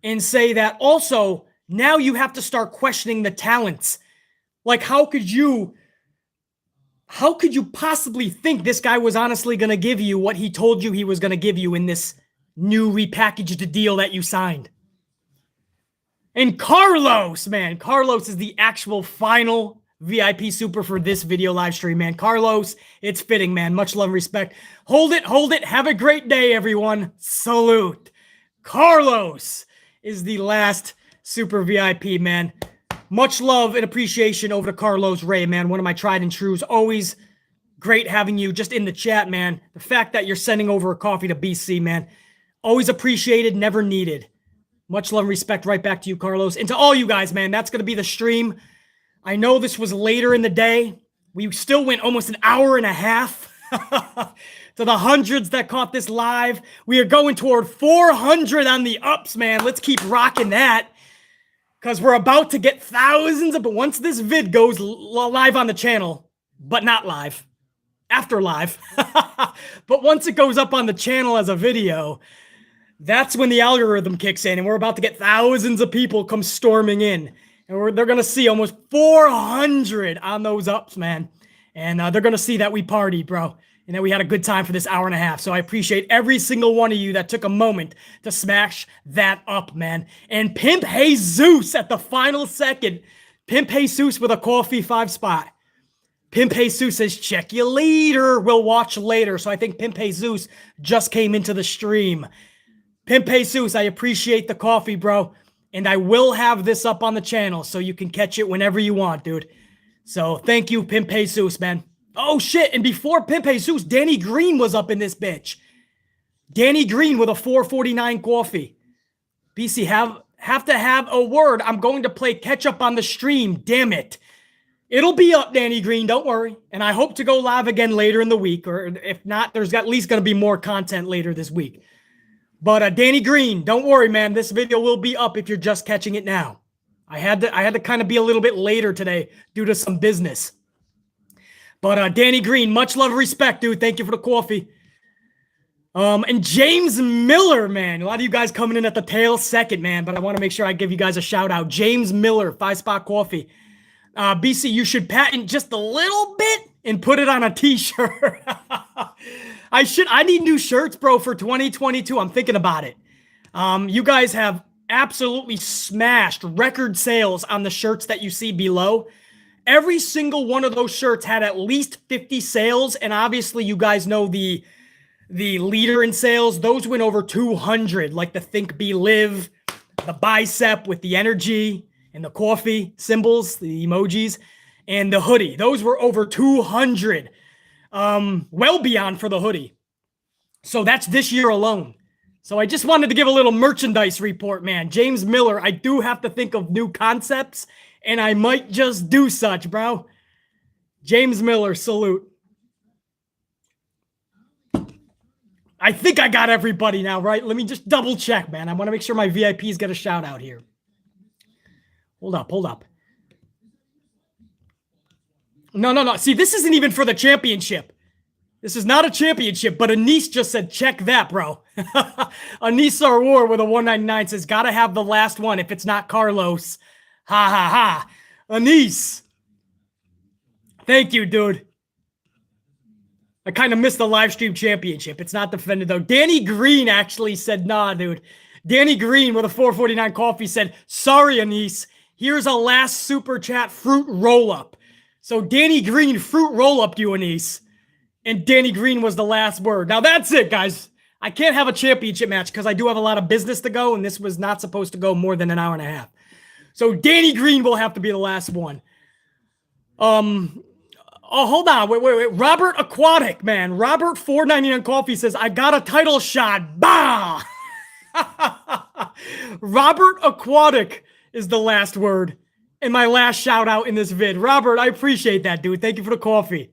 and say that also now you have to start questioning the talents. Like, how could you possibly think this guy was honestly going to give you what he told you he was going to give you in this new repackaged deal that you signed? And Carlos, man, Carlos is the actual final VIP super for this video live stream, man. Carlos, it's fitting, man. Much love and respect. Hold it. Have a great day, everyone. Salute. Carlos is the last super VIP, man. Much love and appreciation over to Carlos Ray, man. One of my tried and trues. Always great having you just in the chat, man. The fact that you're sending over a coffee to BC, man. Always appreciated, never needed. Much love and respect right back to you, Carlos. And to all you guys, man, that's going to be the stream. I know this was later in the day. We still went almost an hour and a half to the hundreds that caught this live. We are going toward 400 on the ups, man. Let's keep rocking that because we're about to get thousands of, but once this vid goes live on the channel, but not live, after live, but once it goes up on the channel as a video, that's when the algorithm kicks in and we're about to get thousands of people come storming in. And they're going to see almost 400 on those ups, man. And they're going to see that we partied, bro. And that we had a good time for this hour and a half. So I appreciate every single one of you that took a moment to smash that up, man. And Pimp Jesus at the final second. Pimp Jesus with a coffee 5-spot. Pimp Jesus says, check you later. We'll watch later. So I think Pimp Jesus just came into the stream. Pimp Jesus, I appreciate the coffee, bro. And I will have this up on the channel so you can catch it whenever you want, dude. So thank you, Pimp Jesus, man. Oh, shit. And before Pimp Jesus, Danny Green was up in this bitch. Danny Green with a 449 coffee. BC, have to have a word. I'm going to play catch up on the stream. Damn it. It'll be up, Danny Green. Don't worry. And I hope to go live again later in the week. Or if not, there's at least going to be more content later this week. But Danny Green, don't worry, man. This video will be up if you're just catching it now. I had to kind of be a little bit later today due to some business. But Danny Green, much love and respect, dude. Thank you for the coffee. And James Miller, man. A lot of you guys coming in at the tail second, man. But I want to make sure I give you guys a shout out. James Miller, 5-spot coffee. BC, you should patent just a little bit and put it on a t-shirt. I need new shirts, bro, for 2022. I'm thinking about it. You guys have absolutely smashed record sales on the shirts that you see below. Every single one of those shirts had at least 50 sales. And obviously you guys know the leader in sales. Those went over 200, like the Think Be Live, the bicep with the energy and the coffee symbols, the emojis, and the hoodie. Those were over 200. Well beyond for the hoodie. So that's this year alone. So I just wanted to give a little merchandise report, man. James Miller, I do have to think of new concepts, and I might just do such, bro. James Miller, salute. I think I got everybody now, right? Let me just double check, man. I want to make sure my VIPs get a shout out here. Hold up. No. See, this isn't even for the championship. This is not a championship, but Anise just said, check that, bro. Anise Sarwar with a 199 says, gotta have the last one if it's not Carlos. Ha, ha, ha. Anise. Thank you, dude. I kind of missed the live stream championship. It's not defended, though. Danny Green actually said, nah, dude. Danny Green with a 449 coffee said, sorry, Anise. Here's a last super chat fruit roll-up. So Danny Green fruit roll-up you, Anise. And Danny Green was the last word. Now that's it, guys. I can't have a championship match because I do have a lot of business to go, and this was not supposed to go more than an hour and a half. So Danny Green will have to be the last one. Oh, hold on. Wait. Robert Aquatic, man. Robert 4.99 coffee says, I got a title shot. Bah! Robert Aquatic is the last word and my last shout out in this vid. Robert, I appreciate that, dude. Thank you for the coffee.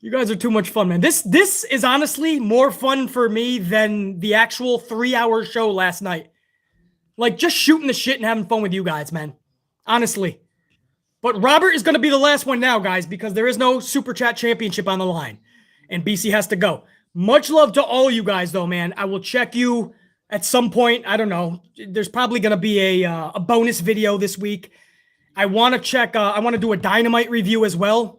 You guys are too much fun, man. This is honestly more fun for me than the actual 3-hour show last night. Like, just shooting the shit and having fun with you guys, man. Honestly. But Robert is going to be the last one now, guys, because there is no Super Chat Championship on the line. And BC has to go. Much love to all you guys, though, man. I will check you at some point. I don't know. There's probably going to be a bonus video this week. I want to check. I want to do a Dynamite review as well.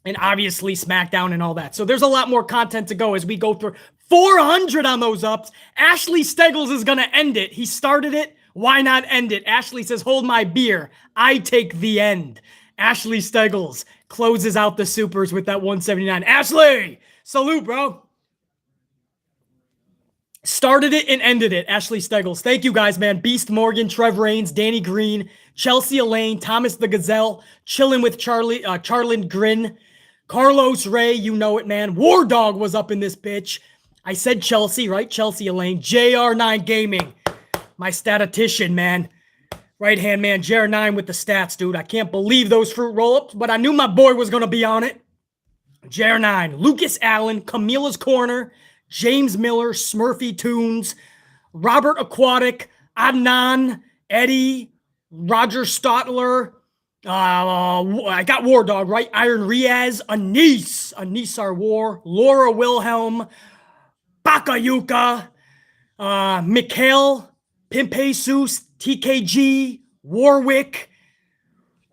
And obviously SmackDown and all that. So there's a lot more content to go as we go through. 400 on those ups. Ashley Steggles is going to end it. He started it. Why not end it? Ashley says, hold my beer. I take the end. Ashley Steggles closes out the supers with that 179. Ashley, salute, bro. Started it and ended it. Ashley Steggles. Thank you guys, man. Beast Morgan, Trev Reigns, Danny Green, Chelsea Elaine, Thomas the Gazelle, chilling with Charlin Grin, Carlos Ray, you know it, man. War Dog was up in this bitch. I said Chelsea, right? Chelsea Elaine. JR9 Gaming. My statistician, man. Right-hand man, JR9 with the stats, dude. I can't believe those fruit roll-ups, but I knew my boy was going to be on it. JR9. Lucas Allen, Camila's Corner, James Miller, Smurfy Tunes, Robert Aquatic, Adnan, Eddie, Roger Stotler, I got War Dog, right? Iron Riaz, Anisar War, Laura Wilhelm, Bakayuka, Mikhail, Pimpesus, TKG, Warwick.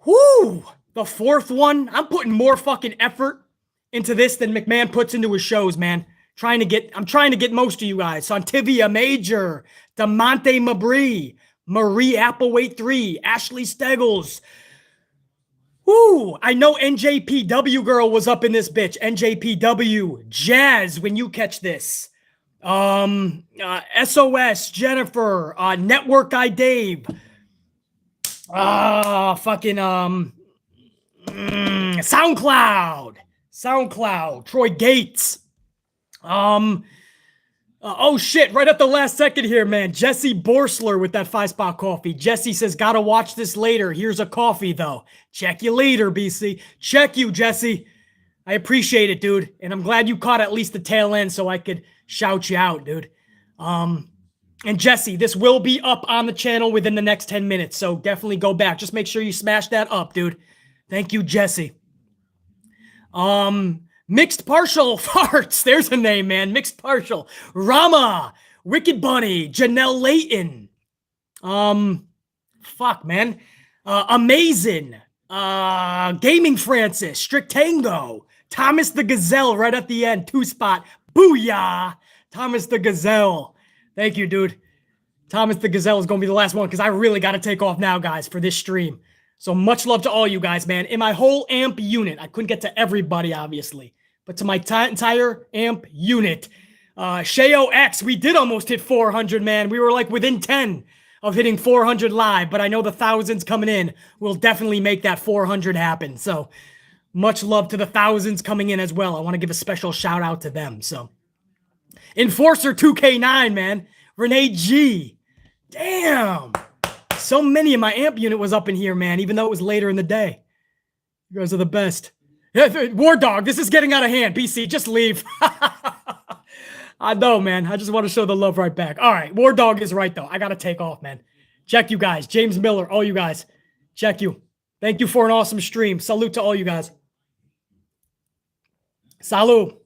Whoo! The fourth one. I'm putting more fucking effort into this than McMahon puts into his shows, man. I'm trying to get most of you guys. Santivia Major, DeMonte Mabry, Marie Applewhite 3, Ashley Steggles. Whoo! I know NJPW girl was up in this bitch. NJPW. Jazz, when you catch this. SOS, Jennifer, Network Guy Dave, SoundCloud, Troy Gates, oh shit, right at the last second here, man, Jesse Borsler with that 5-spot coffee. Jesse says, gotta watch this later. Here's a coffee, though. Check you later, BC. Check you, Jesse. I appreciate it, dude. And I'm glad you caught at least the tail end so I could shout you out, dude. And Jesse, this will be up on the channel within the next 10 minutes, so definitely go back. Just make sure you smash that up, dude. Thank you, Jesse. Mixed Partial Farts. There's a name, man. Mixed Partial. Rama. Wicked Bunny. Janelle Layton. Fuck, man. Amazing. Gaming Francis. Strict Tango. Thomas the Gazelle right at the end. 2-spot. Booyah. Thomas the Gazelle. Thank you, dude. Thomas the Gazelle is going to be the last one because I really got to take off now, guys, for this stream. So much love to all you guys, man. In my whole AMP unit, I couldn't get to everybody, obviously, but to my entire AMP unit, Shayo X, we did almost hit 400, man. We were like within 10 of hitting 400 live, but I know the thousands coming in will definitely make that 400 happen. So much love to the thousands coming in as well. I want to give a special shout out to them. So Enforcer 2K9, man. Renee G. Damn. So many of my AMP unit was up in here, man, even though it was later in the day. You guys are the best. War Dog, this is getting out of hand. BC, just leave. I know, man. I just want to show the love right back. All right, War Dog is right, though. I got to take off, man. Check you guys. James Miller, all you guys. Check you. Thank you for an awesome stream. Salute to all you guys. Salud.